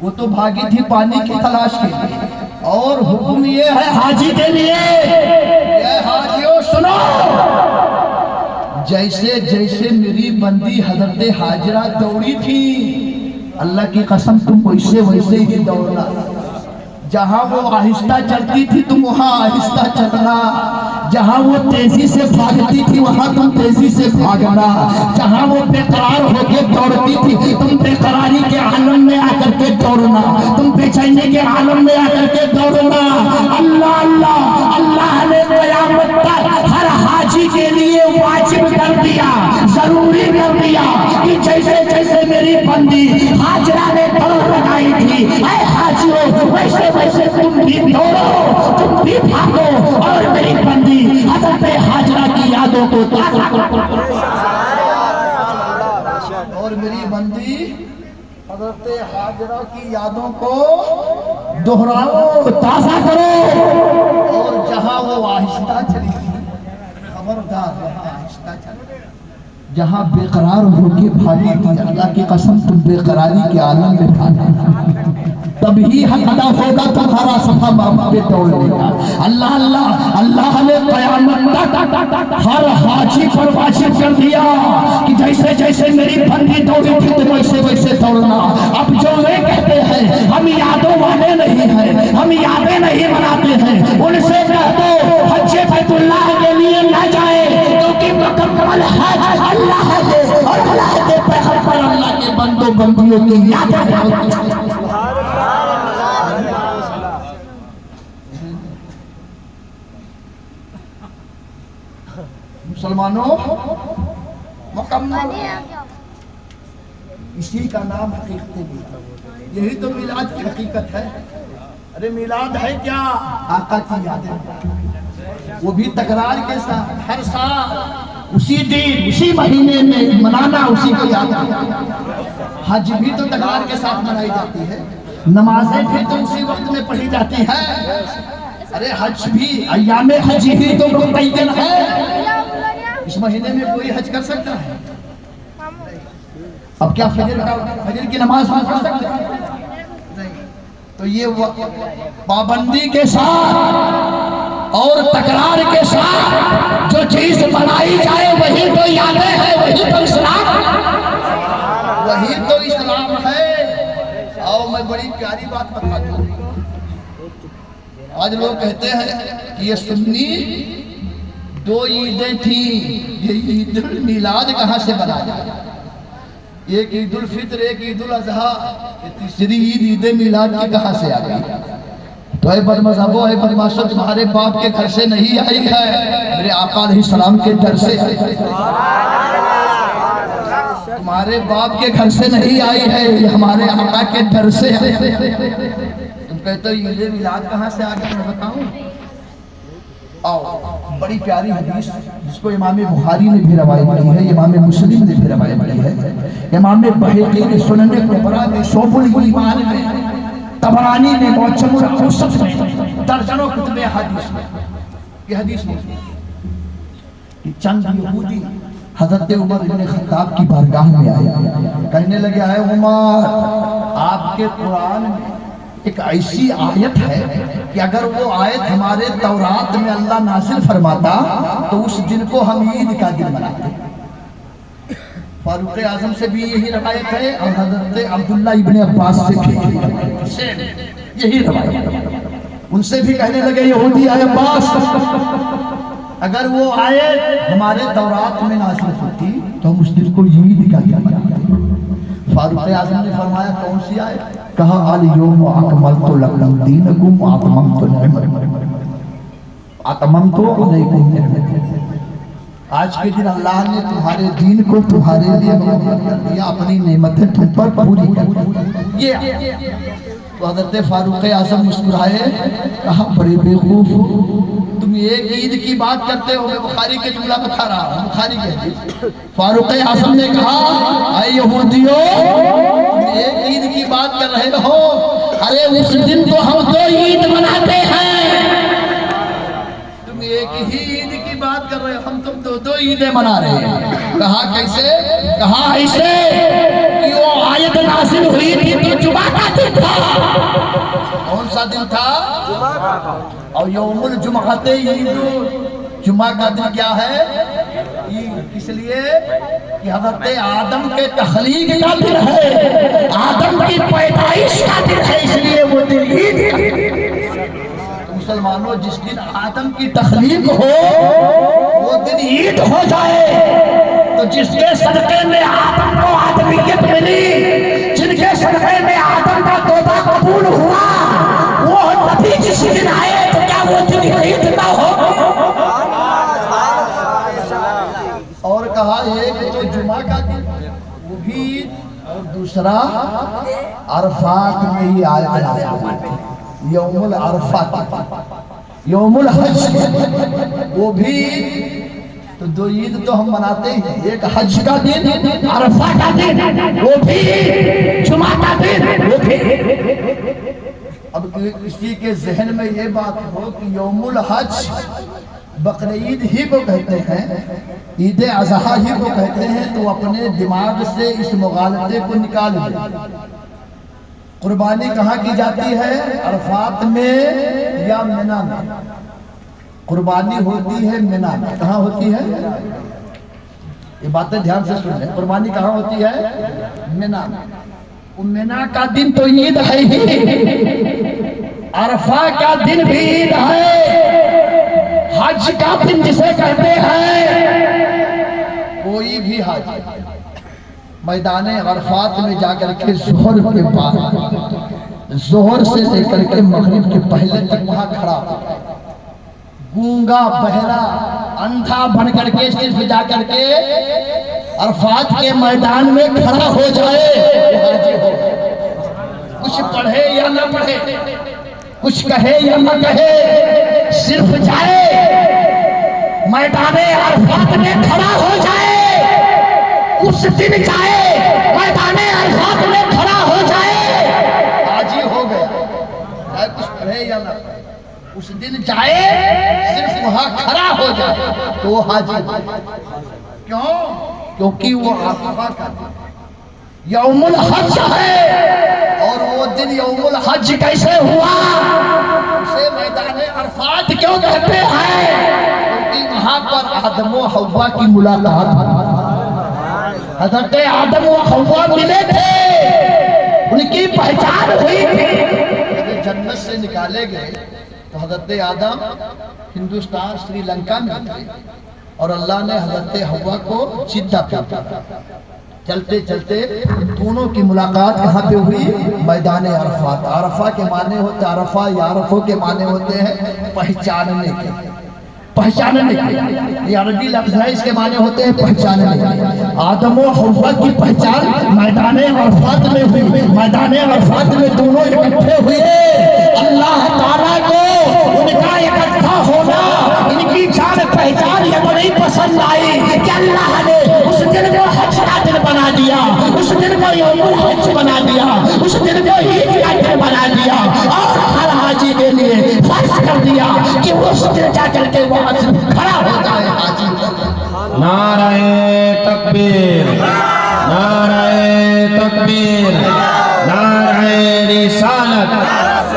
وہ تو بھاگی تھی پانی کی تلاش کے لیے، اور حکم یہ ہے حاجی کے لیے، اے حاجیوں سنو، جیسے جیسے میری بندی حضرت حاجرہ دوڑی تھی، اللہ کی قسم تم ویسے ویسے ہی دوڑنا، جہاں وہ آہستہ چلتی تھی تم وہاں آہستہ چلنا، جہاں وہ تیزی سے بھاگتی تھی وہاں تم تیزی سے بھاگنا، جہاں وہ بے قرار ہو کے دوڑتی تھی تم بے قراری کے عالم میں آ کر کے دوڑنا، تم بے چینی کے عالم میں آ کر کے دوڑنا۔ اللہ اللہ، اللہ نے قیامت تک ہر حاجی کے لیے واجب کر دیا، ضروری کر دیا کہ جیسے جیسے میری بندی حاجرہ نے دوڑ لگائی تھی، اے حاجیوں ویسے ویسے تم بھی دوڑو، تم بھی بھاگو، اور میری بندی حضرت حاجرہ کی یادوں کو تازہ کرو، اور میری بندی حضرت حاجرہ کی یادوں کو دہراؤ، تازہ کرو، اور جہاں وہ آہستہ چلی تھی خبردار وہاں آہستہ چلی، جہاں بے قرار ہو کے بھاگی تھی، اللہ کی قسم تم بے قراری کے عالم میں بھاگی، تب ہی حق ادا ہوگا تمہارا صفا بابا پہ دوڑنے کا۔ اللہ اللہ اللہ نے قیامت تک ہر حاجی پر واجب کر دیا کہ جیسے جیسے میری بندی دوڑی تھی تم ویسے ویسے دوڑنا۔ اب جو وہ کہتے ہیں ہم یادوں والے نہیں ہیں، ہم یادیں نہیں مناتے ہیں، ان سے کہہ دو حج بیت اللہ کے لیے نہ جائے، کیونکہ مکمل حج اللہ ہے اور اللہ کے پیغمبر اللہ کے بندوں بندیوں کی یادیں ہوتی ہیں۔ مسلمانوں مکمل اسی کا نام حقیقت میلاد، یہی تو میلاد کی حقیقت ہے۔ ارے میلاد ہے کیا؟ آقا کی یادیں، وہ بھی تکرار کے ساتھ ہر سال اسی دن اسی مہینے میں منانا، اسی کو یاد کرنا۔ حج بھی تو تکرار کے ساتھ منائی جاتی ہے، نمازیں بھی تو اسی وقت میں پڑھی جاتی ہے۔ ارے حج بھی ایام حج ہی تو متعین ہے، اس مہینے میں کوئی حج کر سکتا ہے؟ اب کیا فجر کی نماز ہم پڑھ سکتے ہیں؟ نہیں۔ تو یہ پابندی کے ساتھ اور تکرار کے ساتھ جو چیز بنائی جائے وہی تو یادیں ہیں، وہی تو اسلام ہے، وہی تو اسلام ہے۔ اور میں بڑی پیاری بات بتاتا ہوں، آج لوگ کہتے ہیں کہ یہ سنی دو عیدیں تھیں، یہ عید المیلاد کہاں سے بنایا؟ ایک عید الفطر ایک عید الاضحیٰ، یہ تیسری عید عید میلاد کی کہاں سے آ گئی؟ تو اے بد مذہبو اے بدماشو، تمہارے باپ کے گھر سے نہیں آئی ہے، میرے آقا علیہ السلام کے در سے آئی ہے۔ تمہارے باپ کے گھر سے نہیں آئی ہے، یہ ہمارے آقا کے در سے آئی ہے۔ تم کہتے ہو عید میلاد کہاں سے آ گئی؟ میں بتاؤں؟ آؤ، بڑی پیاری حدیث جس کو امام بخاری نے بھی روایت کی ہے، امام مسلم نے بھی روایت کی ہے، امام بہقی نے سنن کبریٰ میں شعب الایمان میں، طبرانی نے معجم الاوسط میں، درجنوں کتب حدیث میں یہ حدیث موجود ہے کہ چند یہودی حضرت عمر بن خطاب کی بارگاہ میں آئے، کہنے لگے آئے عمر، آپ کے قرآن میں ایک ایسی آیت ہے کہ اگر وہ آیت ہمارے تورات میں اللہ نازل فرماتا تو اس دن کو ہم عید کا دن مناتے۔ فاروق اعظم سے بھی یہی روایت ہے اور حضرت عبداللہ ابن عباس سے بھی یہی روایت ہے۔ ان سے بھی کہنے لگے یہودی اے عباس، اگر وہ آیت ہمارے تورات میں نازل ہوتی تو ہم اس دن کو عید کا دن مناتے۔ فاروق اعظم نے فرمایا کون سی آیت؟ کہا الیوم اکملت لکم دینکم واتممت علیکم نعمتی، آج کے دن اللہ نے تمہارے دین کو تمہارے لیے مکمل کر دیا، اپنی نعمتیں تم پر پوری کر دی۔ یہ تو حضرت فاروق اعظم مسکرائے، کہا بڑے بیوقوف تم ایک عید کی بات کرتے ہو، میں بخاری کے جملہ بتا رہا ہوں، بخاری کے حدیث۔ فاروق اعظم نے کہا اے یہودیو، تم ایک عید کی بات کر رہے ہو، ارے اس دن تو ہم دو عید مناتے ہیں، تم ایک ہی عید کی بات کر رہے ہو، ہم تم دو عیدیں منا رہے ہیں۔ کہا کیسے؟ کہا ایسے کہ وہ آیت نازل ہوئی تھی تو جمعہ کا دن تھا۔ کون سا دن تھا؟ اور یوم الجمعۃ عید، جمعہ کا دن کیا ہے؟ عید، اس لیے کہ حضرت آدم کے تخلیق کا دن ہے، آدم کی پیدائش کا دن ہے، اس لیے وہ دن عید ہے۔ مسلمانوں جس دن آدم کی تخلیق ہو وہ دن عید ہو جائے تو جس کے صدقے میں آدم کو آدمیت ملی، جن کے صدقے میں آدم کا توبہ قبول ہوا، وہ نبی جس دن آئے تو کیا وہ دن عید نہ ہو؟ اور کہا ایک تو جمعہ کا دن وہ بھی عید، اور دوسرا عرفات میں ہی آیا یوم العرفات، یوم الحج، وہ بھی تو دو عید تو ہم مناتے ہیں، ایک حج کا دن، عرفہ کا دن، وہ بھی جمعہ کا دن، وہ بھی۔ اب کسی کے ذہن میں یہ بات ہو کہ یوم الحج بقرعید ہی کو کہتے ہیں عید اضحیٰ ہی کو کہتے ہیں، تو اپنے دماغ سے اس مغالطے کو نکال دیں۔ قربانی کہاں کی جاتی ہے؟ عرفات میں یا منی میں؟ قربانی ہوتی ہے منی میں۔ کہاں ہوتی ہے؟ یہ باتیں دھیان سے سن لیں، قربانی کہاں ہوتی ہے؟ منی میں۔ منی کا دن تو عید ہے ہی، عرفہ کا دن بھی عید ہے، حج کا دن جسے کہتے ہیں۔ کوئی بھی حج میدان عرفات میں جا کر کے ظہر کے بعد، ظہر سے لے کر کے مغرب کے پہلے تک وہاں کھڑا ہو، گونگا بہرا اندھا بن کر کے صرف جا کر کے عرفات کے میدان میں کھڑا ہو جائے، کچھ پڑھے یا نہ پڑھے، کچھ کہے یا نہ کہے، صرف جائے میدان عرفات میں کھڑا ہو جائے، اس دن جائے میدان عرفات میں کھڑا ہو جائے، حاجی ہو گیا، چاہے کچھ پڑھے یا نہ پڑھے، اس دن جائے صرف وہاں کھڑا ہو جائے تو وہ حاجی ہو گیا۔ کیوں؟ کیونکہ وہ عرفہ کا دن یوم الحج ہے، اور وہ دن یوم الحج کیسے ہوا؟ اسے میدان عرفات کیوں کہتے ہیں؟ کیونکہ وہاں پر آدم و حوا کی ملاقات ہوئی، حضرت آدم و حوا ملے تھے، ان کی پہچان ہوئی تھی۔ جب جنت سے نکالے گئے تو حضرت آدم ہندوستان سری لنکا میں تھے، اور اللہ نے حضرت حوا کو جدہ بھیجا۔ چلتے چلتے دونوں کی ملاقات کہاں پہ ہوئی؟ میدان عرفات۔ عرفہ کے معنی ہوتے، عرفہ یا عرفوں کے معنی ہوتے ہیں پہچاننے کے، پہچاننے کے، یہ عربی لفظ ہے، اس کے معنی ہوتے ہیں پہچاننے کے۔ آدم و حوا کی پہچان میدان عرفات میں ہوئی، میدان عرفات میں دونوں اکٹھے ہوئے۔ اللہ تعالیٰ کو ان کا اکٹھا ہونا، ان کی جان پہچان یہ بڑی پسند آئی کہ اللہ نے اس دن کو حج کا دن بنا دیا، اس دن کو یوم الحج بنا دیا، اس دن کو عید کا دن بنا دیا، اور ہر حاجی کے لیے فرض کر دیا کہ وہ اس دن جا کر کے وہاں کھڑا ہو جائے حاجی۔ نعرہ تکبیر، نعرہ تکبیر، نعرہ رسالت،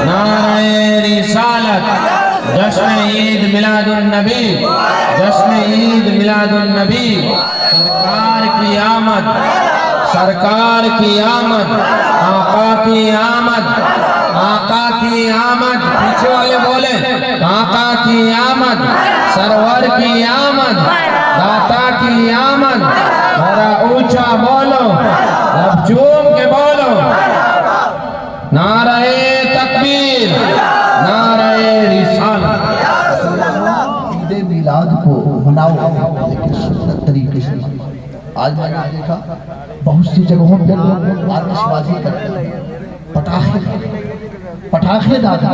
نعرہ رسالت۔ جشن عید میلاد النبی، جشن عید میلاد النبی، سرکار کی آمد، سرکار کی آمد، آقا کی آمد، آقا کی آمد، پیچھے والے بولے آقا کی آمد، سرور کی آمد، داتا کی آمد، ذرا اونچا بولو، اب جھوم کے بولو، نعرہ تکبیر، نعرہ رسالت۔ عید میلاد کو مناؤ لیکن سنت طریقے سے۔ آج میں نے دیکھا بہت سی جگہوں پر لوگ آتش بازی کرتے ہیں، پٹاخے دادا،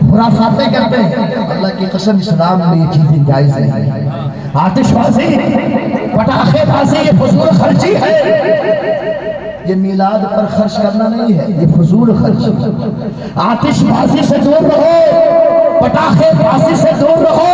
خرافاتیں کرتے ہیں۔ اللہ کی قسم اسلام میں یہ چیزیں جائز نہیں ہیں۔ آتش بازی، پٹاخے بازی یہ فضول خرچی ہے، یہ میلاد پر خرچ کرنا نہیں ہے، یہ فضول خرچ۔ آتش بازی سے دور رہو، پٹاخے بازی سے دور رہو،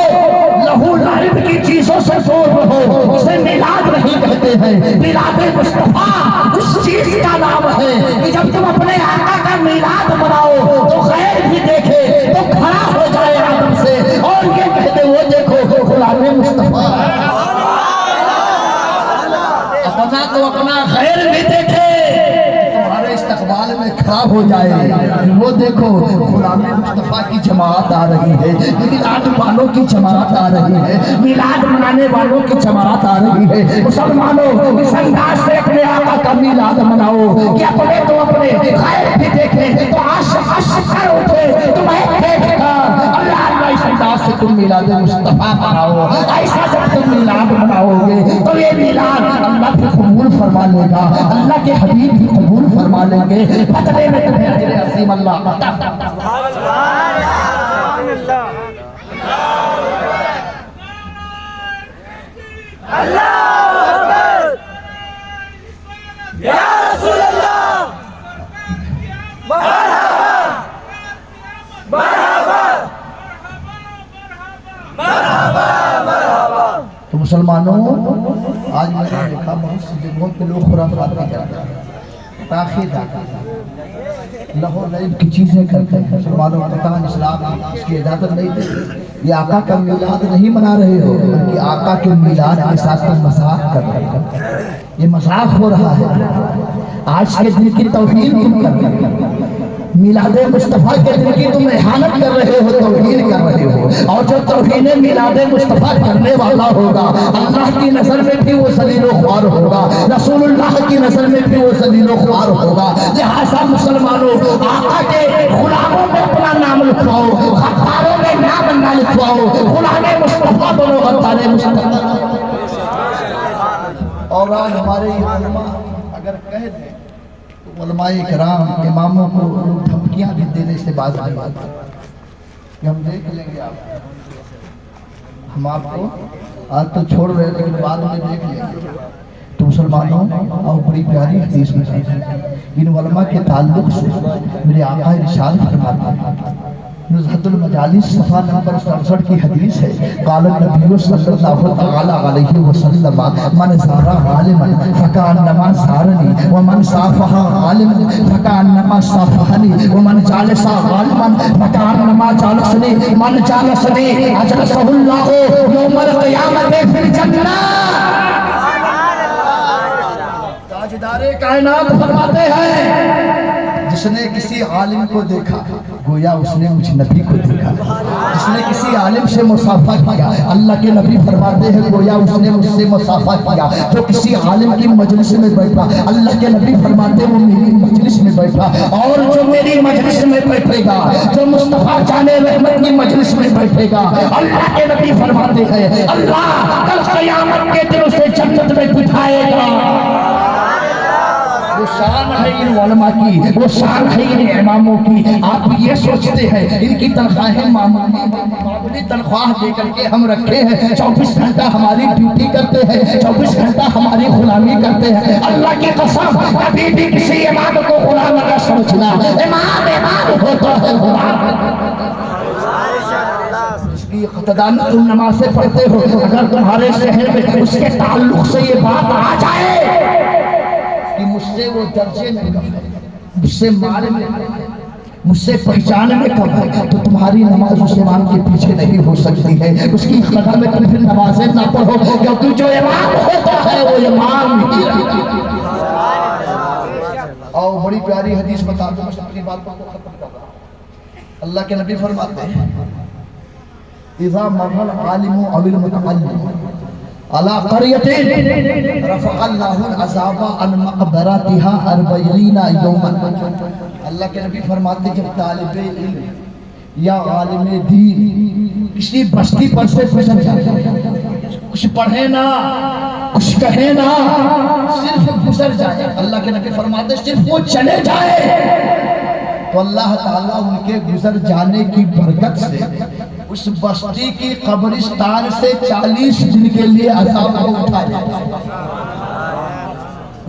لہو لعب کی چیزوں سے دور رہو۔ اسے میلاد نہیں کہتے ہیں، میلاد مصطفیٰ اس چیز کا نام ہے کہ جب تم اپنے آقا کا میلاد مناؤ تو غیر بھی دیکھے تو کھڑا ہو جائے آدم سے، اور یہ کہتے وہ دیکھو غلام مصطفیٰ، اپنا تو اپنا غیر بھی دیکھے تمہارے استقبال میں کھڑا ہو جائے، وہ دیکھو غلام مصطفیٰ کی جماعت آ رہی ہے، میلاد والوں کی جماعت آ رہی ہے، میلاد منانے والوں کی جماعت آ رہی ہے۔ مسلمانوں اس انداز سے اپنے آقا کا میلاد مناؤ کہ اپنے تو اپنے غیر بھی دیکھیں تو عشق کر اٹھے، تمہیں دیکھے گا اللہ۔ اس انداز سے تم میلاد مصطفیٰ مناؤ، ایسا جب تم میلاد مناؤ گے تو یہ میلاد اللہ بھی قبول فرما لے گا، اللہ کے حبیب بھی قبول فرما لیں گے، بدلے میں تمہیں اجر عظیم اللہ عطا تو مسلمانوں آج میں نے دیکھا بہت سی جگہوں پہ لوگ خرافات بھی کرتے ہیں، تاخیر لہو ریب کی چیزیں کرتے ہیں۔ مسلمانوں کو کہا اسلام اس کی اجازت نہیں دے، یہ آقا کا میلاد نہیں منا رہے ہو بلکہ آقا کے میلاد کے ساتھ تم مذاق کر رہے ہو، یہ مذاق ہو رہا ہے۔ آج کے دن کی توہین تم کر رہے ہو، میلاد مصطفیٰ کے دن کی تم احانت کر رہے ہو، توہین کر رہے ہو، اور جو توہین میلاد مصطفیٰ کرنے والا ہوگا اللہ کی نظر میں بھی وہ ذلیل و خوار ہوگا، رسول اللہ کی نظر میں بھی وہ ذلیل و خوار ہوگا۔ لہٰذا مسلمانوں آقا کے غلاموں میں اپنا نام لکھواؤ، غداروں میں نام نہ لکھواؤ، غلام مصطفیٰ بنو غدار مصطفیٰ۔ اور آج ہمارے علماء اگر کہہ دیں تو علماء کرام اماموں کو دھمکیاں بھی دینے سے باز نہیں آتے کہ ہم دیکھ لیں گے ہم آپ کو آج تو چھوڑ رہے لیکن بعد میں دیکھ لیں گے۔ تو مسلمانوں اور بڑی پیاری حدیث میں ان علماء کے تعلق سے میرے آقا ارشاد فرماتے ہیں، نزہت المجالس صفحہ نمبر 67 کی حدیث ہے، قال النبی صلی اللہ تعالی علیہ وسلم من زار عالما فکانما زارنی ومن صافح عالما فکانما صافحنی ومن جالس عالما فکانما جالسنی من جالسنی اجلسہ اللہ یوم القیامت فی الجنہ۔ تاجدار کائنات فرماتے ہیں جس نے کسی عالم کو دیکھا گویا اس نے مجھ نبی کو دیکھا، جس نے کسی عالم سے مصافحہ کیا اللہ کے نبی فرماتے ہیں گویا اس نے مجھ سے مصافحہ کیا، جو کسی عالم کی مجلس میں بیٹھا اللہ کے نبی فرماتے ہیں وہ میری مجلس میں بیٹھا، اور جو میری مجلس میں بیٹھے گا، جو مصطفیٰ جان رحمت کی مجلس میں بیٹھے گا، اللہ کے نبی فرماتے ہیں اللہ کل قیامت کے دن اسے جنت میں بٹھائے گا۔ وہ شان ہے ان علماء کی، وہ شان ہے ان اماموں کی۔ آپ یہ سوچتے ہیں ان کی تنخواہیں معمولی تنخواہ دے کر کے ہم رکھے ہیں، 24 گھنٹہ ہماری ڈیوٹی کرتے ہیں، 24 گھنٹہ ہماری غلامی کرتے ہیں۔ اللہ کی قسم کبھی بھی کسی امام کو غلام نہ سمجھنا، امام ہوتا ہے غلام۔ اس کی اقتداء تم نمازیں پڑھتے ہو، اگر تمہارے شہر میں اس کے تعلق سے یہ بات آ جائے کہ مجھ سے وہ درجے میں کم ہے، مجھ سے مال میں کم ہے، مجھ سے پہچان میں کم ہے، تو تمہاری نماز اس امام کے پیچھے نہیں ہو سکتی ہے۔ اس کی قدر میں تم پھر نمازیں نہ پڑھو، کیونکہ جو امام ہوتا ہے وہ امام ہی رہتا ہے۔ اور بڑی پیاری حدیث بتا دوں، اپنی بات کو ختم کر رہا ہوں۔ اللہ کے نبی فرماتے ہیں اذا مر العالم او المتعلم علی قریۃ رفع اللہ العذاب عن مقبراتها 40 یوما۔ اللہ کے نبی فرماتے جب طالب علم یا عالم دین کسی بستی پر سے گزر جائے، کچھ پڑھے نہ کچھ کہے نہ، صرف گزر جائے، اللہ کے نبی فرماتے صرف وہ چلے جائے تو اللہ تعالیٰ ان کے گزر جانے کی برکت سے اس بستی کی قبرستان سے 40 دن کے لیے عذاب کو اٹھا جاتا ہے۔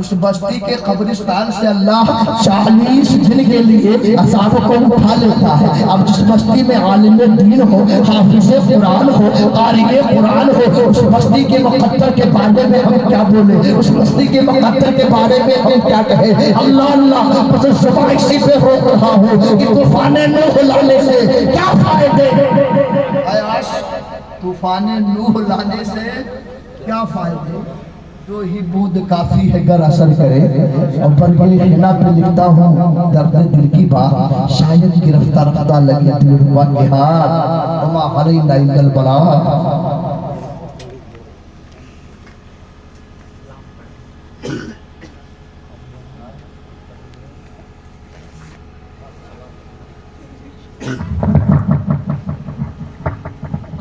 اس بستی کے قبرستان سے اللہ 40 دن کے لیے عذاب کو اٹھا لیتا ہے۔ اب جس بستی میں عالم دین ہو، حافظ قرآن ہو، قاری قرآن ہو، اس بستی کے مقدر کے بارے میں ہم کیا بولیں، اس بستی کے مقدر کے بارے میں ہم کیا کہیں۔ اللہ اللہ بس زبان اسی پہ روک رہا ہوں کہ طوفان نوح لانے سے کیا فائدے، طوفان نوح لانے سے کیا فائدے، جو ہی بوند کافی ہے گر اثر کرے۔ اور برگل حنا پہ لکھتا ہوں درد دل کی بات، شاید گرفتار خدا لگے دل ربا کے ہاتھ، وما علینا الا البلاغ۔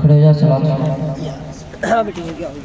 کھڑے ہو جا سلام۔